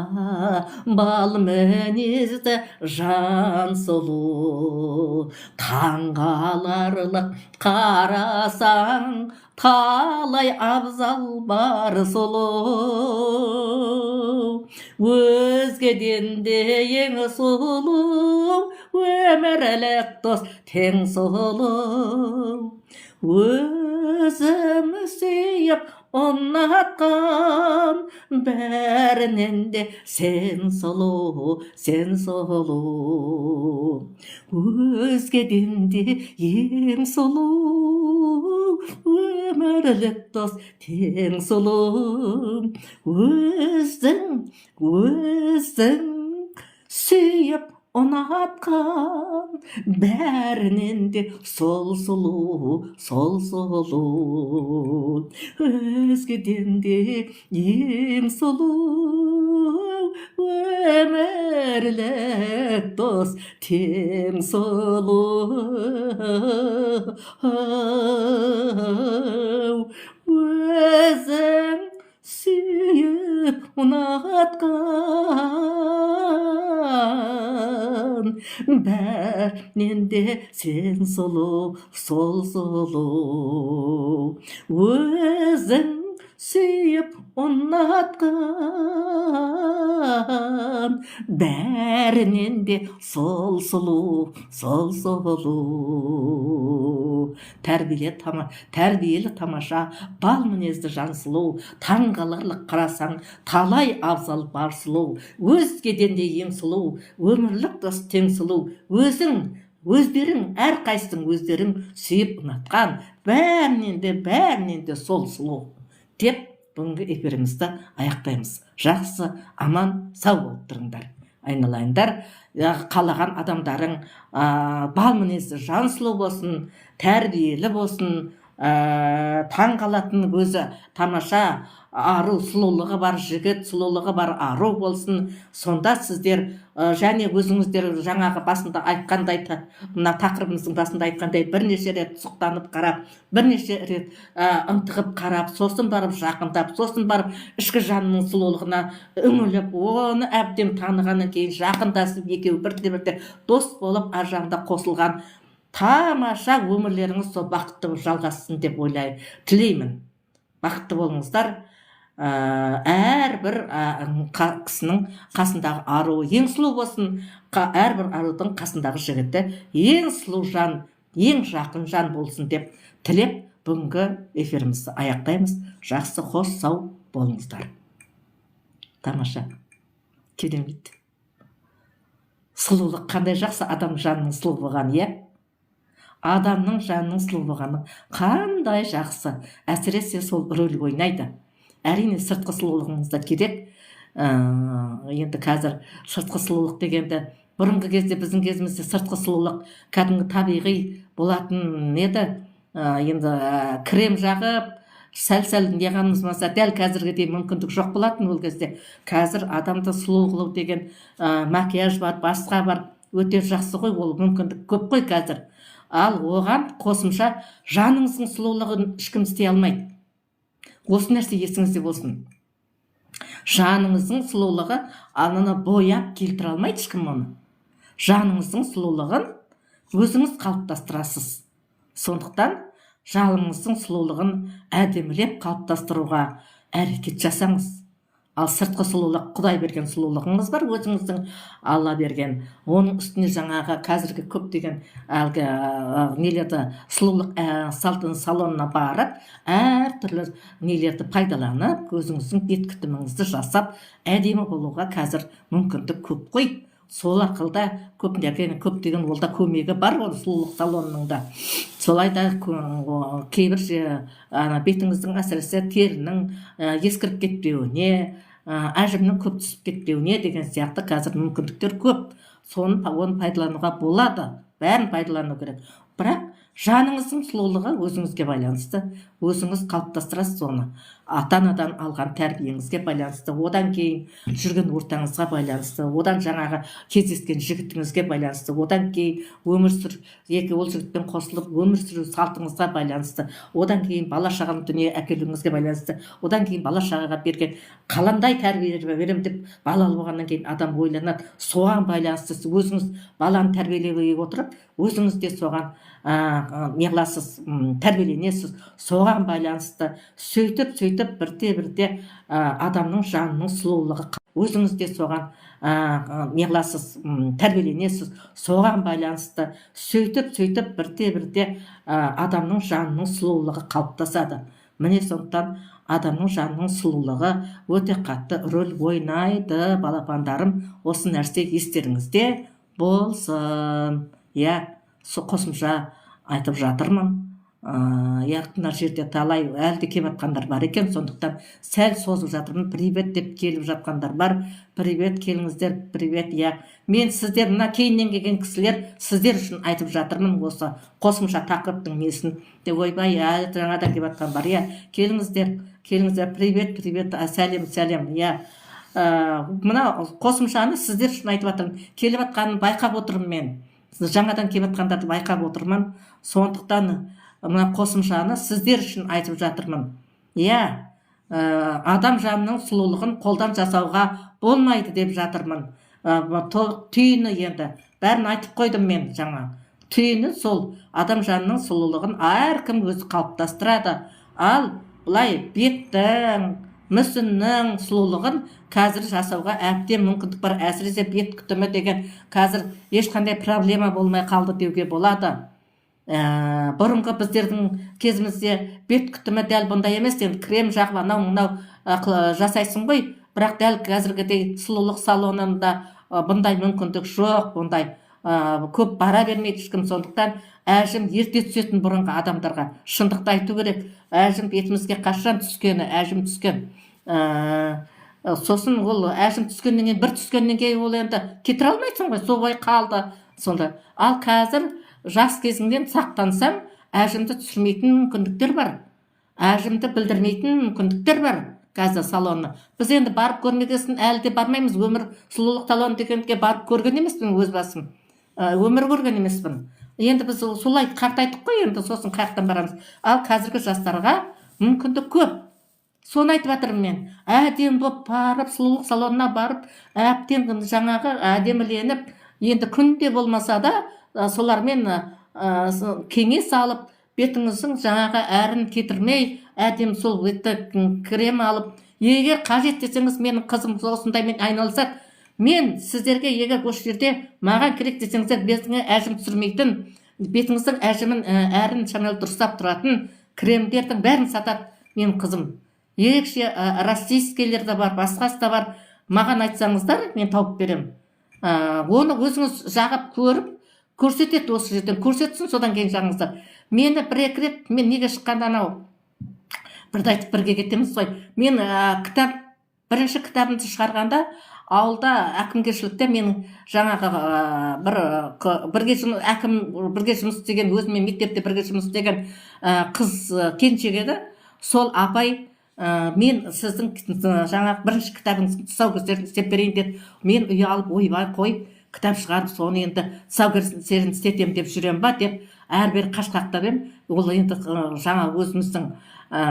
A: бал мінезді жан сұлу. Таңғаларлық қарасаң, талай абзал бар сұлу. Өзгеден де ең сұлу, өмірлік дос тең сұлу. өзің сүйіп ұнатқан, бәрінен де сен сұлу, сен сұлу. Өзгеден де ең сұлу, өмірлік дос тең сұлу. Өзің сүйіп ұнатқан, бәрінен де сол сұлу, сол сұлу. Өзгеден де ең сұлу, өмірлік дос тең сұлу. Өзің сүйіп ұнатқан, бәрінен де сен сұлу, сол сұлу. Өзің сүйіп ұнатқан, бәрінен де сол сұлу, сол сұлу. Тәрбиелі тамаша, бал мінезді жан сұлу, таңғаларлық қарасаң, талай абзал бар сұлу. Өзгеден де ең сұлу, өмірлік дос тең сұлу. Өздерің, әрқайсың өздерің сүйіп ұнатқан, бәрінен де сол сұлу деп бүгінгі эфирімізді аяқтаймыз. Жақсы, аман, сау болып тұрыңдар. Айналайындар, қалаған адамдарың бал мінезді жан сұлу болсын, тәрбиелі болсын, таң қалатын өзі тамаша ару сұлулығы бар жігіт, сұлулығы бар ару болсын. Сонда сіздер және өзіңіздер жаңағы басында айтқандай, мына тақырыбымыздың басында айтқандай, бірнеше рет сұқтанып қарап, бірнеше рет ынтығып қарап, сосын барып жақындап, сосын барып ішкі жанның сұлулығына үңіліп, оны әбден танығаннан кейін жақындасып, екеуі бірте-бірте дос болып ар жағында қосылған тамаша өмірлеріңіз сол бақытты жалғассын деп тілеймін. Бақытты болыңыздар. Әрбір кісінің қасындағы аруы ең сұлу болсын, әрбір арудың қасындағы жігіті ең сұлу жан, ең жақын жан болсын деп тілеп, бүгінгі эфирімізді аяқтаймыз. Жақсы, хош, сау болыңыздар. Тамаша, керемет. Сұлулық қандай жақсы, адам жанының сұлу болғаны, адамның жанының сұлу болғаны қандай жақсы. Әсіресе сол рөл ойнайды. Әрине сыртқы сұлулығыңыз да керек. Енді қазір сыртқы сұлулық дегенді, бұрынғы кезде біздің кезімізде сыртқы сұлулық кәдімгі табиғи болатын еді. Енді крем жағып, сәл-сәл неғанымыз болса, дәл қазіргідей мүмкіндік жоқ болатын ол кезде. Қазір адамды сұлу қылу деген макияж бар, басқа бар, өте жақсы ғой, ол мүмкіндік көп қой қазір. Ал оған қосымша жаныңыздың сұлулығын ешкім істей алмайды. Осы нәрсе есіңізде болсын. Жаныңыздың сұлулығы ананы бояп келтіре алмайды ешкім оны. Жаныңыздың сұлулығын өзіңіз қалыптастырасыз. Сондықтан жаныңыздың сұлулығын әдемілеп қалыптастыруға әрекет жасаңыз. Ал сыртқы сұлулық, Құдай берген сұлулығыңыз бар, өзіңіздің Алла берген. Оның үстіне жаңағы қазіргі көптеген нелерді сұлулық салонына барып, әртүрлі нелерді пайдаланып, өзіңіздің бет күтіміңізді жасап, әдемі болуға қазір мүмкіндік көп қой. Сол арқылы көптеген олда көмегі бар ол сұлулық салонының да. Солай да кейбір бетіңіздің әсіресе терінің ескіріп кетпеуіне, әжімнің көп түсіп кетпеуіне деген сияқты қазір мүмкіндіктер көп. Оны пайдалануға болады, бәрін пайдалану керек. Бірақ жаныңыздың сұлулығы өзіңізге байланысты, өзіңіз қалыптастырасыз оны. Ата-анадан алған тәрбиеңізге байланысты, одан кейін жүрген ортаңызға байланысты, одан жаңағы кездескен жігітіңізге байланысты, одан кейін ол жігітпен қосылып өмір сүру салтыңызға байланысты, одан кейін бала шағаны дүние әкелуіңізге байланысты, одан кейін бала шағаға берген қаландай тәрбие берем деп балалы болғаннан кейін адам ойланады. Соған байланысты өзіңіз баланы тәрбиелей отырып, өзіңіз де соған неғыласыз, тәрбиеленесіз. Соған байланысты сөйтіп бірте-бірте адамның жанының сұлулығы өзіңіз де соған не қыласыз, тәрбиеленесіз, соған байланысты сөйтіп бірте адамның жанының сұлулығы қалыптасады. Міне сондықтан адамның жанының сұлулығы өте қатты рөл ойнайды, балапандарым. Осы нәрсе естеріңізде болсын. Иә, қосымша айтып жатырмын. Мына жерде талай әлде келіп жатқандар бар екен, сондықтан сәл созып жатырмын. Привет деп келіп жатқандар бар. Привет, келіңіздер, привет. Иә, мен сіздер, мына кейіннен келген кісілер, сіздер үшін айтып жатырмын осы қосымша тақырыптың несін. Ойбай, жаңадан келіп жатқан бар. Иә, келіңіздер, привет, сәлем. Иә, мына қосымшаны сіздер үшін айтып жатырмын. Келіп жатқанын байқап отырмын мен. Жаңадан келіп жатқандарды байқап отырмын. Сондықтан мына қосымшаны сіздер үшін айтып жатырмын. Иә, адам жанының сұлулығын қолдан жасауға болмайды деп жатырмын. Түйіні енді бәрін айтып қойдым мен жаңа. Түйіні сол, адам жанының сұлулығын әркім өзі қалыптастырады. Ал былай беттің, мүсіннің сұлулығын қазір жасауға әбден мүмкіндік бар. Әсіресе бет күтімі деген қазір ешқандай проблема болмай қалды деуге болады. Бұрынғы біздердің кезімізде бет күтімі дәл бұндай емес, енді крем жағып анау жасайсың ғой, бірақ дәл қазіргідей сұлулық салонында бұндай мүмкіндік жоқ, бұндай көп бара бермейді ешкім. Сондықтан әжім ерте түсетін бұрынғы адамдарға шындықты айту керек. Әжім бетімізге қашан түскені, әжім түскен. Сосын ол әжім түскеннен кейін, бір түскеннен кейін ол енді кетіре алмайсың ғой, сол бой қалды. Сонда ал қазір жас кезіңнен сақтансаң, әжімді түсірмейтін мүмкіндіктер бар. Әжімді білдірмейтін мүмкіндіктер бар қазір салоны. Біз енді барып көрмегесін әлі де бармаймыз. Өмір сұлулық салоны дегенге барып көрген емеспін өз басым. Өмір көрген емеспін. Енді біз солай қартайдық қой, енді сосын қаяқтан барамыз. Ал қазіргі жастарға мүмкіндік көп. Соны айтып жатырмын мен. Әдем болып барып, сұлулық салонына барып, әбден жаңағы әдеміленіп, енді күнде болмаса да солармен кеңес алып, бетіңіздің жаңағы әрін кетірмей, әдем сол бетті крем алып, егер қажет десеңіз, менің қызым осындаймен айналысады. Мен сіздерге егер осы жерде маған керек десеңіздер, бетіңе әжім түсірмейтін, бетіңіздің әжімін әрін шамалы дұрыстап тұратын кремдердің бәрін сатады менің қызым. Ерекше российскийлер де бар, басқасы да бар. Маған айтсаңыздар, мен тауып берем. Оны өзіңіз жағып көріп, көрсетеді осы жерден, көрсетсін, содан кейін жағыңыздар. Мені бір-екі рет, мен неге шыққанда анау бірді айтып бірге кетеміз ғой. Мен бірінші кітабымды шығарғанда ауылда әкімгершілікте менің жаңағы бірге жұмыс істеген, өзімен мектепте бірге жұмыс істеген қыз келіншек еді. Сол апай, мен сіздің жаңағы бірінші кітабыңыздың тұсаукесерін істеп берейін деді. Мен ұялып, ойбай қойып, кітап шығарып, соны енді тұсаукесерін істетем деп жүрем ба деп әрбір қашқақтап ем. Ол енді жаңа өзіміздің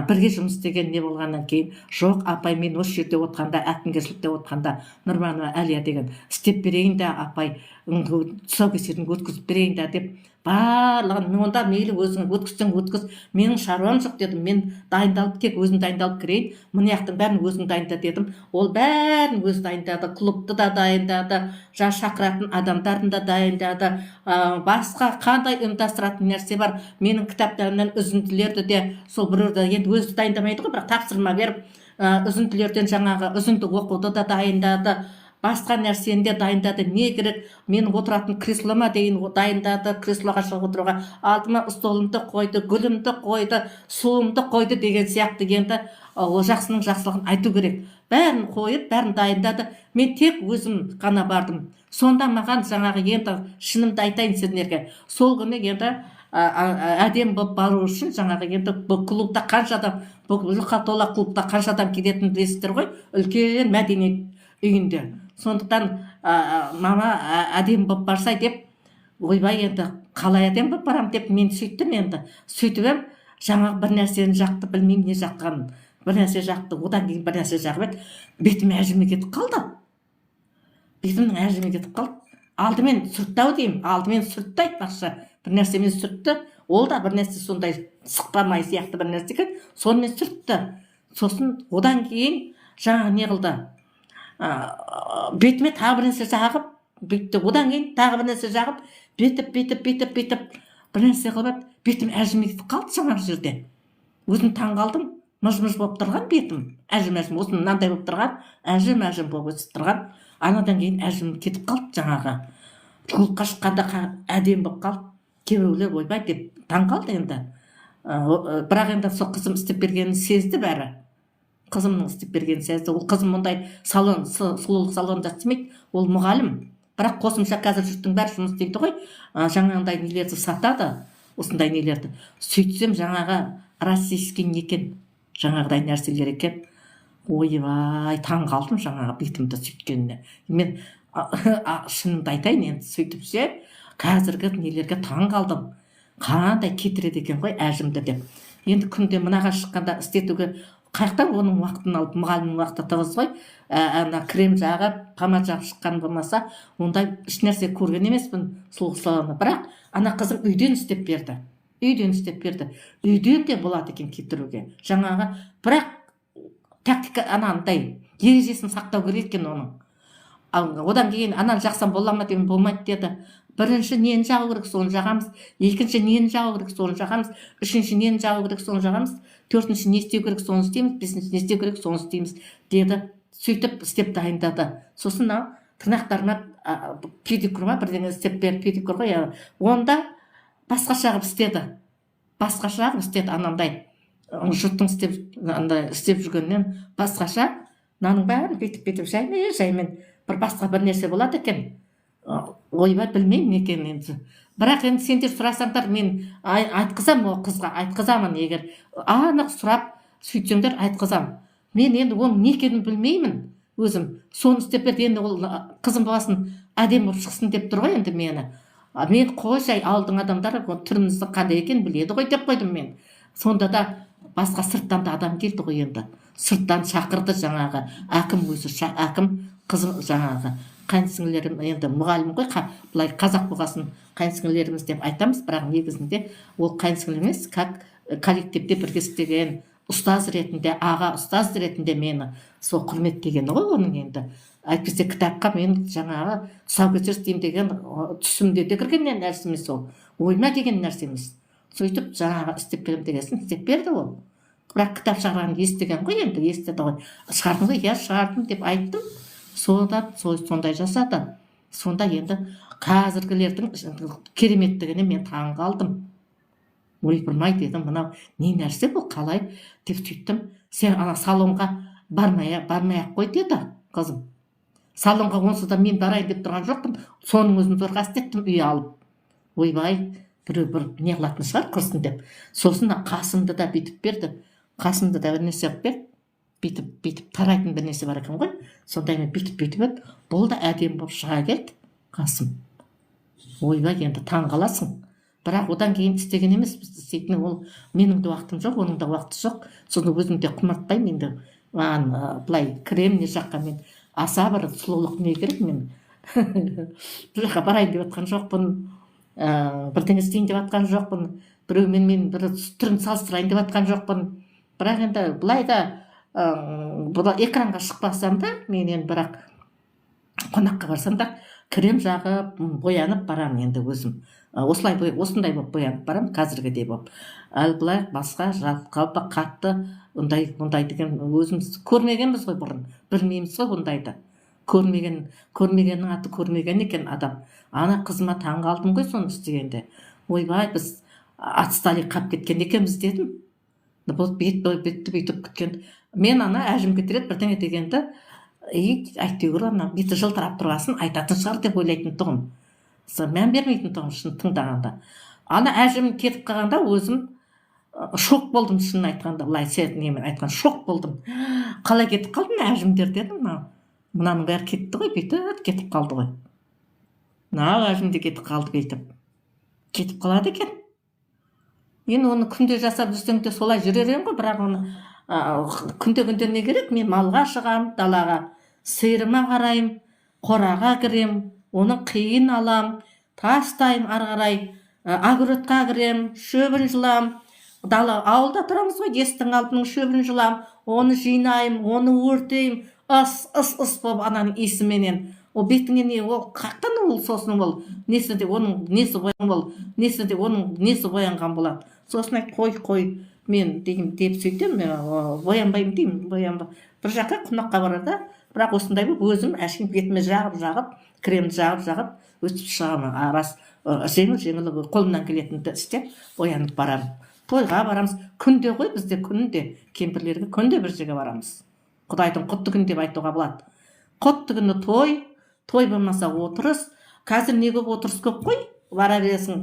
A: бірге жұмыс істеген не болғаннан кейін, жоқ апай, мен осы жерде отқанда, әкімгершілікте отқанда Нұрманова Әлия деген істеп берейін да, апай, тұсаукесерін өткізіп берейін да деп барлығын. Онда мейлі өзің өткізсең өткіз, менің шаруам жоқ дедім. Мен дайындалып, тек өзім дайындалып кірейін, мынаяқтың бәрін өзің дайында дедім. Ол бәрін өзі дайындады, клубты да дайындады, жас шақыратын адамдарын да дайындады, басқа қандай ұйымдастыратын нәрсе бар. Менің кітаптарымнан үзінділерді де сол біреуді енді өзі дайындамайды ғой, бірақ тапсырма беріп үзінділерден жаңағы үзінді оқуды да дайындады, басқа нәрсені де дайындады. Не керек, менің отыратын креслома дейін дайындады, креслоға шығып отыруға. Алдыма столымды қойды, гүлімді қойды, суымды қойды деген сияқты. Енді ол жақсының жақсылығын айту керек. Бәрін қойып, бәрін дайындады. Мен тек өзім ғана бардым. Сонда маған жаңағы енді шынымды айтайын сіздерге. Сол күні енді әдем болып бару үшін жаңағы енді бұл клубта қанша адам, бұл жұқа тола клубта қанша адам кететінін білесіздер ғой, үлкен мәдениет үйінде. Сондықтан мама әдем болып барсай деп, ойбай енді қалай әдем болып барам деп мен сөйттім. Енді сөйтіп ем, жаңағы бір нәрсені жақты, білмеймін не жаққанын, бір нәрсе жақты, одан кейін бір нәрсе жағып еді, бетім әжіме кетіп қалды. Бетімнің әжіме кетіп қалды. Алдымен сүртті деймін, алдымен сүртті айтпақшы, бір нәрсемен сүртті. Ол да бір нәрсе сондай сықпамай сияқты бір нәрсе екен, сонымен сүртті. Сосын одан кейін жаңағы не қылды, бетіме тағы бір нәрсе жағып бүйтті, одан кейін тағы бір нәрсе жағып бүйтіп бір нәрсе қылып бетім әжімдеп қалды жаңағы жерде. Өзім таң қалдым, мыж-мыж болып тұрған бетім, әжім осы мынандай болып тұрған, әжім болып өсіп тұрған. Анадан кейін әжім кетіп қалды, жаңағы тұлыққа шыққанда әдемі болып қалды. Кейбіреулер ойбай деп таң қалды енді. Бірақ енді сол қызым істеп бергенін сезді бәрі. Қызымның істеп бергенін сезді. Ол қызым мұндай сұлулық салонында істемейді, ол мұғалім. Бірақ қосымша қазір жұрттың бәрі жұмыс істейді ғой, жаңағындай нелерді сатады, осындай нелерді. Сөйтсем жаңағы российский екен, жаңағыдай нәрселер екен. Ойбай, таң қалдым жаңағы бетімді сөйткеніне. Мен шынымды айтайын, енді сөйтіп ше, қазіргі нелерге таң қалдым. Қандай кетіреді екен ғой әжімді деп. Енді күнде мынаға шыққанда істетуге қаяқтан оның уақытын алып, мұғалімнің уақыты тығыз ғой. Ана крем жағып, помад жағып шыққан болмаса, ондай еш нәрсе көрген емеспін сұлулық салонында. Бірақ ана қызым үйден істеп берді. Үйден де болады екен кетіруге. Жаңағы, бірақ тактика анандай ережесін сақтау керек екен оның. Одан кейін ананы жақсам бола ма деген болмайды деді. Бірінші нені жағу керек, соны жағамыз. Екінші нені жағу керек, соны жағамыз. Үшінші нені жағу керек, соны жағамыз. Төртінші не істеу керек, соны істейміз. Бесінші не істеу керек, соны істейміз деді. Сөйтіп істеп дайындады. Сосын тырнақтарыма педикюр ма бірдеңе істеп берді, педикюр ғой. Онда басқаша қылып істеді анандай. Жұрттың істеп жүргеннен басқаша. Наның бәрін бүйтіп жаймен бір басқа бір нәрсе болады екен. Ойбай, білмеймін екен енді. Бірақ енді сендер сұрасаңдар, мен айтқызам, ол қызға айтқызамын. Егер анық сұрап сөйтсеңдер айтқызам. Мен енді оның не екенін білмеймін өзім. Соны істеп берді. Енді ол қызым баласын әдемі болып шықсын деп тұр ғой енді мені. Мен қойсай алдың адамдар түрімізді қандай екен біледі ғой деп қойдым мен. Сонда да басқа сырттан да адам келді ғой енді. Сырттан шақырды жаңағы әкім өзі, әкім қызым жаңағы қайынсіңлілерім, енді мұғалім ғой, былай қазақ болғасын қайынсіңлілеріміз деп айтамыз, бірақ негізінде ол қайынсіңлі емес, коллективте бірге істеген ұстаз ретінде, аға ұстаз ретінде мені сол құрметтегені ғой оның. Енді әйтпесе кітапқа мен жаңағы тұсаукесер істеймін деген түсімде де кірген нәрсе емес, ол ойыма деген нәрсе емес. Сөйтіп жаңағы істеп беремін дегенсін істеп берді ол. Бірақ кітап шығарғанын естіген ғой, енді естіді ғой. Шығардым ғой, иә шығардым деп айттым. Сондай жасады. Сонда енді қазіргілердің кереметтігіне мен таң қалдым. Ойпырмай дедім, мынау не нәрсе бұл, қалай деп сөйттім. Сен ана салонға бармай-ақ қой деді қызым. Салонға онсыз да мен барайын деп тұрған жоқпын. Соның өзін зорға істеттім үй алып. Ойбай, бір не қылатын шығар құрсын деп. Сосын қасымды да бүйтіп берді. Қасымды да бір нәрсе қылып берді. Бүйтіп тарайтын бір нәрсе бар екен ғой. Сондаймен бүйтіп еді. Бұл да әдемі болып шыға келді Қасым. Ойбай, енді таң қаласың. Бірақ одан кейін істеген емес, біз істейтін ол менің де уақытым жоқ, оның да уақыты жоқ. Соны өзім де құмартпаймын енді. Маған былай крем не жаққа мен аса бір сұлулық не керек мен. Бұл жаққа барайын деп жатқан жоқпын. Бірдеңе істейін деп жатқан жоқпын. Біреумен мен бір түрін салыстырайын деп жатқан жоқпын. Бірақ енді былай да экранға шықпасам да, мен енді бірақ қонаққа барсам да крем жағып, боянып барам енді өзім. Осындай болып боянып барам, қазіргідей болып. Ал былай басқа жалпы қатты ондай деген өзіміз көрмегенбіз ғой бұрын. Білмейміз ғой ондайды. Көрмегеннің аты көрмеген екен адам. Ана қызыма таң қалдым ғой соны істегенде. Ойбай, біз отстали қап кеткен екенбіз дедім. Бетті бүйтіп күткен. Мен ана әжім кетіреді бірдеңе дегенді, әйтеуір ана беті жылтырап тұрғасын айтатын шығар деп ойлайтын тұғым. Мән бермейтін тұғым шын тыңдағанда. Ана әжім кетіп қалғанда өзім шок болдым, шын айтқанда, былай немен айтқан шок болдым. Қалай кетіп қалдың әжімдер дедім. Мынаның бәрі кетті ғой, бүйтіп кетіп қалды ғой. Әжім де кетіп қалды бүйтіп. Кетіп қалады екен. Мен оны күнде жасап жүрсем де солай жүререм ғой, бірақ оны күнде не керек? Мен малға шығам, далаға, сиырыма қарайым, қораға кірем, оны қиын алам, тастайым ары қарай, огородқа кірем, шөбін жылам, ауылда тұрамыз ғой, естің алдының шөбін жылам, оны жинайым, оны өртейм, ыс болып ананың иісіменен ол бетіңе не ол қақтан ол сосын ол несі де оның несі боянған болады. Сосын айт қой мен деймін деп сөйтем, боянбаймын деймін, бір жаққа қонаққа барарда, бірақ осындай болып өзім әшейін бетіме жағып кремді жағып өтіп шығамын. Рас жеңіл қолымнан келетінді істеп боянып барамын. Тойға барамыз, күнде ғой бізде, күнде кемпірлерге күнде бір жерге барамыз. Құдайдың құтты күні деп айтуға болады. Құтты күні той болмаса отырыс. Қазір не көп отырыс көп қой, бара бересің.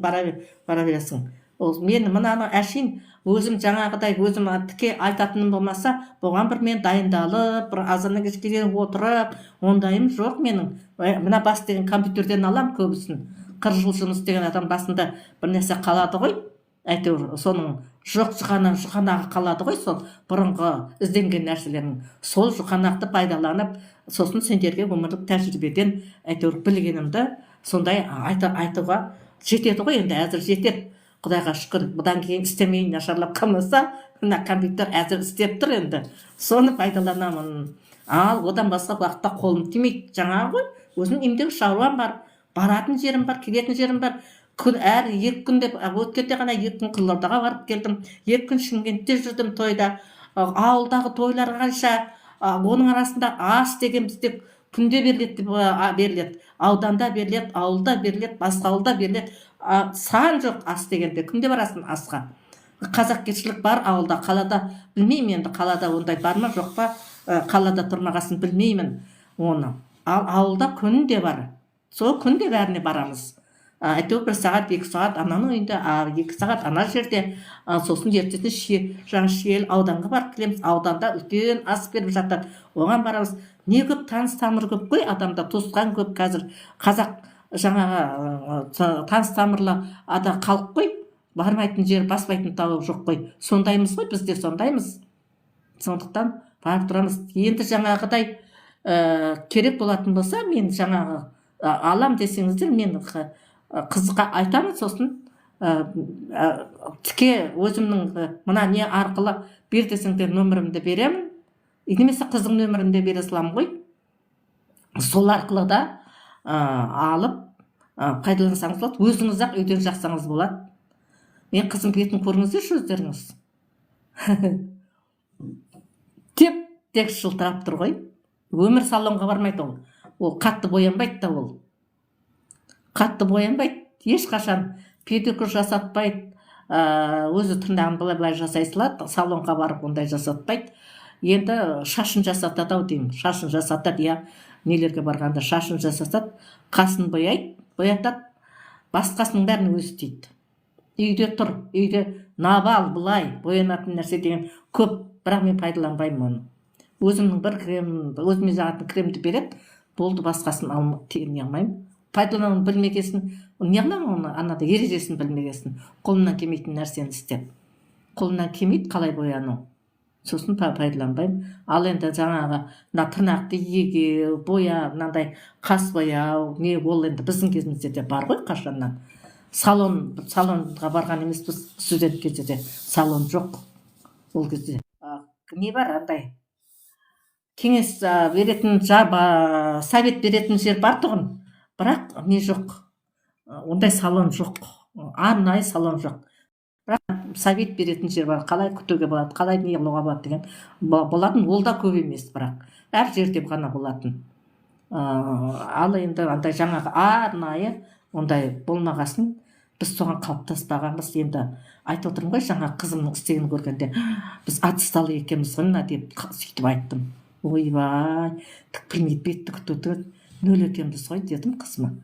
A: Мен мынаны әшейін өзім жаңағыдай өзім тіке айтатыным болмаса, бұған бір мен дайындалып, бір азаннан кешке дейін отырып, ондайым жоқ менің. Мына бас деген компьютерден алам көбісін. 40 жыл жұмыс істеген адам басында бір нәрсе қалады ғой, әйтеуір соның жұқанағы қалады ғой, сол бұрынғы ізденген нәрселердің. Сол жұқанақты пайдаланып, сосын сендерге өмірлік тәжірибеден әйтеуір білгенімді сондай айтуға жетеді ғой, енді әзір жетеді. Құдайға шүкір, бұдан кейін істемей нашарлап қалмаса, мына компьютер әзір істеп тұр енді. Соны пайдаланамын. Ал одан басқа уақытта қолым тимейді. Жаңағы ғой, өзім емдеу шаруам бар, баратын жерім бар, келетін жерім бар. Әр 2 күнде, өткенде ғана 2 күн Қызылордаға барып келдім, 2 күн Шымкентте жүрдім тойда. Ауылдағы тойлар қанша, оның арасында ас деген бізде күнде беріледі, ауданда беріледі, ауылда беріледі, басқа ауылда беріледі. Сан жоқ ас дегенде, күнде барасың асқа. Қазақ-кешілік бар ауылда, қалада білмеймін енді, қалада ондай бар ма жоқ па, қалада тұрмағасын білмеймін оны. Ал ауылда күнде бар. Сол күнде бәріне барамыз. Әйтеуір 1 сағат, 2 сағат ананың үйінде, 2 сағат ана жерде, сосын ертесіне шиел ауданға барып келеміз. Ауданда үлкен ас беріп жатады, оған барамыз. Не көп таныс тамыр көп қой, адамда туысқан көп. Қазір қазақ жаңағы таныс тамырлы халық қой, бармайтын жер, баспайтын тауы жоқ қой. Сондаймыз ғой, бізде сондаймыз. Сондықтан барып тұрамыз. Енді жаңағыдай керек болатын болса, мен жаңағы алам десеңіздер, мен қызға айтамын, сосын тіке өзімнің мына не арқылы бер десеңдер нөмірімді беремін, немесе қыздың нөмірін де бере саламын ғой. Сол арқылы да алып пайдалансаңыз болады, өзіңіз-ақ үйден жақсаңыз болады. Мен қызым бетін көріңіздерші өздеріңіз. Тек жылтырап тұр ғой. Өмір салонға бармайды ол. Ол қатты боянбайды да ол. Қатты боянбайды, ешқашан педикюр жасатпайды, өзі тырнағын былай жасай салады, салонға барып ондай жасатпайды. Енді шашын жасатады ау деймін, шашын жасатады, нелерге барғанда шашын жасатады, қасын боятады, басқасының бәрін өзі істейді. Үйде тұр, үйде набал былай боянатын нәрсе деген көп, бірақ мен пайдаланбаймын оны. Өзімнің бір крем, өзіме жағатын кремді береді, болды, басқасын неғылмаймын. Пайдалануын білмегесін, неғылам оны, анада ережесін білмегесін, қолымнан келмейтін нәрсені істеп. Қолымнан келмейді қалай бояну, сосын пайдаланбаймын. Ал енді жаңағы тырнақты егеу, боя, мынандай қас бояу, не ол енді біздің кезімізде де бар ғой қашаннан. Салонға барған емес, біз студент кезде де салон жоқ ол кезде. Не бар андай кеңес беретін, совет беретін жер бар тұғын, бірақ не жоқ, ондай салон жоқ, арнайы салон жоқ. Бірақ совет беретін жер бар, қалай күтуге болады, қалай не қылуға болады деген болатын, ол да көп емес, бірақ әр жерде ғана болатын. Ал енді андай жаңағы арнайы ондай болмағасын, біз соған қалыптаспағанбыз. Енді айтып отырмын ғой, жаңа қызымның істегенін көргенде, біз атысталы екенбіз ғой мына деп сөйтіп айттым. Ойбай, түк білмейді, бетті күтуді нөл екенбіз ғой дедім қызыма.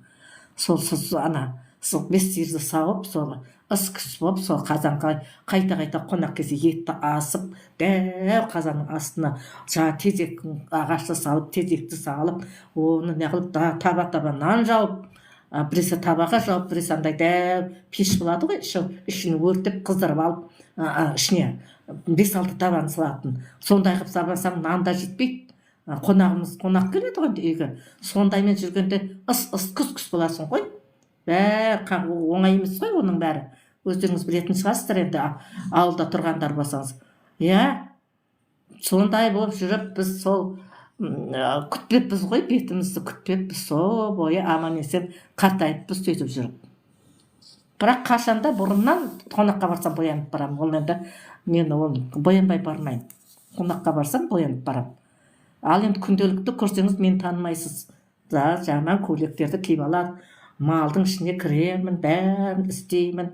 A: Сол 5 сиырды сауып, сол ыс-күс болып, сол қазанға қайта қонақ кезде етті асып, дәу қазанның астына тезек ағашты салып, тезекті салып, оны неғылып таба нан жауып, біресе табаға жауып, біресе андай дәу пеш болады ғой, ішін өртеп қыздырып алып, ішіне 5-6 табан салатын. Сондай қып сабансам, нан да жетпейді. Қонақ келеді ғой үйге. Сондаймен жүргенде күс боласың ғой. Бәрі оңай емес қой оның бәрі. Өздеріңіз білетін шығарсыздар енді, ауылда тұрғандар болсаңыз. Сондай болып жүріп, біз сол күтпеппіз ғой, бетімізді күтпеппіз, сол бойы аман есен қартайыппыз, сөйтіп жүріп. Бірақ қашанда бұрыннан қонаққа барсам боянып барамын. Ол енді мен ол боянбай бармаймын. Қонаққа барсам боянып барамын. Ал енді күнделікті көрсеңіз мені танымайсыз. Жаман көйлектерді киіп алады, малдың ішіне кіремін, бәрін істеймін,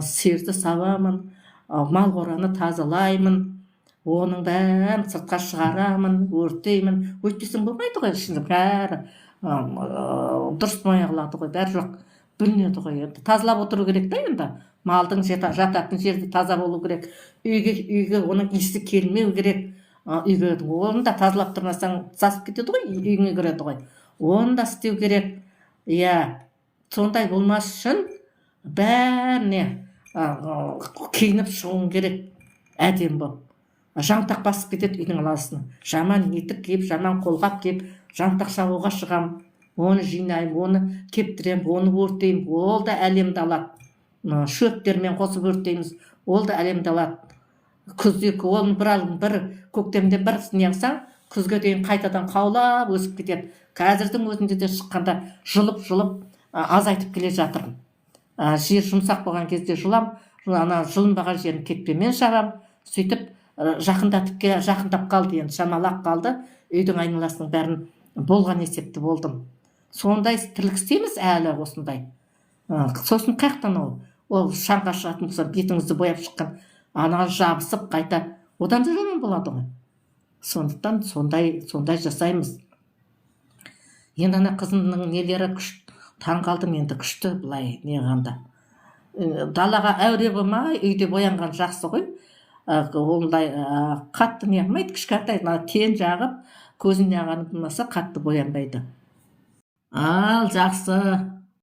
A: сиырды сабамын, мал қораны тазалаймын, оның бәрін сыртқа шығарамын, өртеймін. Өйтпесем болмайды ғой, ішінде бәрі дұрыс болмай қалады ғой, бәрі жоқ, бүлінеді ғой. Енді тазалап отыру керек та, енді малдың жататын жерде таза болу керек, үйге оның иісі келмеу керек. Үйге оны да тазалап тұрмасаң сасып кетеді ғой, үйіңе кіреді ғой, оны да істеу керек. Сондай болмас үшін бәріне киініп шығуың керек, әдемі болып. Жантақ басып кетеді үйдің аласына. Жаман етік киіп, жаман қолғап киіп, жантақ шабуға шығам, оны жинаймын, оны кептірем, оны өртеймін, ол да әлемді алады. Шөптермен қосып өртейміз, ол да әлемді алады. Күзде оны бір көктемде бір неғсаң, күзге дейін қайтадан қаулап өсіп кетеді. Қазірдің өзінде де шыққанда жұлып азайтып келе жатырмын. Жер жұмсақ болған кезде жұлам, ана жұлынбаған жерін кетпенмен шабам, сөйтіп жақындап қалды, енді шамалақ қалды, үйдің айналасының бәрін болған есепті болдым. Сондай тірлік істейміз әлі осындай. Сосын қаяқтан ол шаңға шығатын болса, бетіңізді бояп шыққан, ана жабысып қайта, одан да жаман болады ғой. Сондықтан сондай жасаймыз. Енді ана қызымның нелері таң қалдым, енді күшті былай неғанда. Далаға әуре болмай, үйде боянған жақсы ғой. Ондай қатты неғылмайды, кішкентай тен жағып, көзін неғаны болмаса қатты боянбайды. Ал жақсы.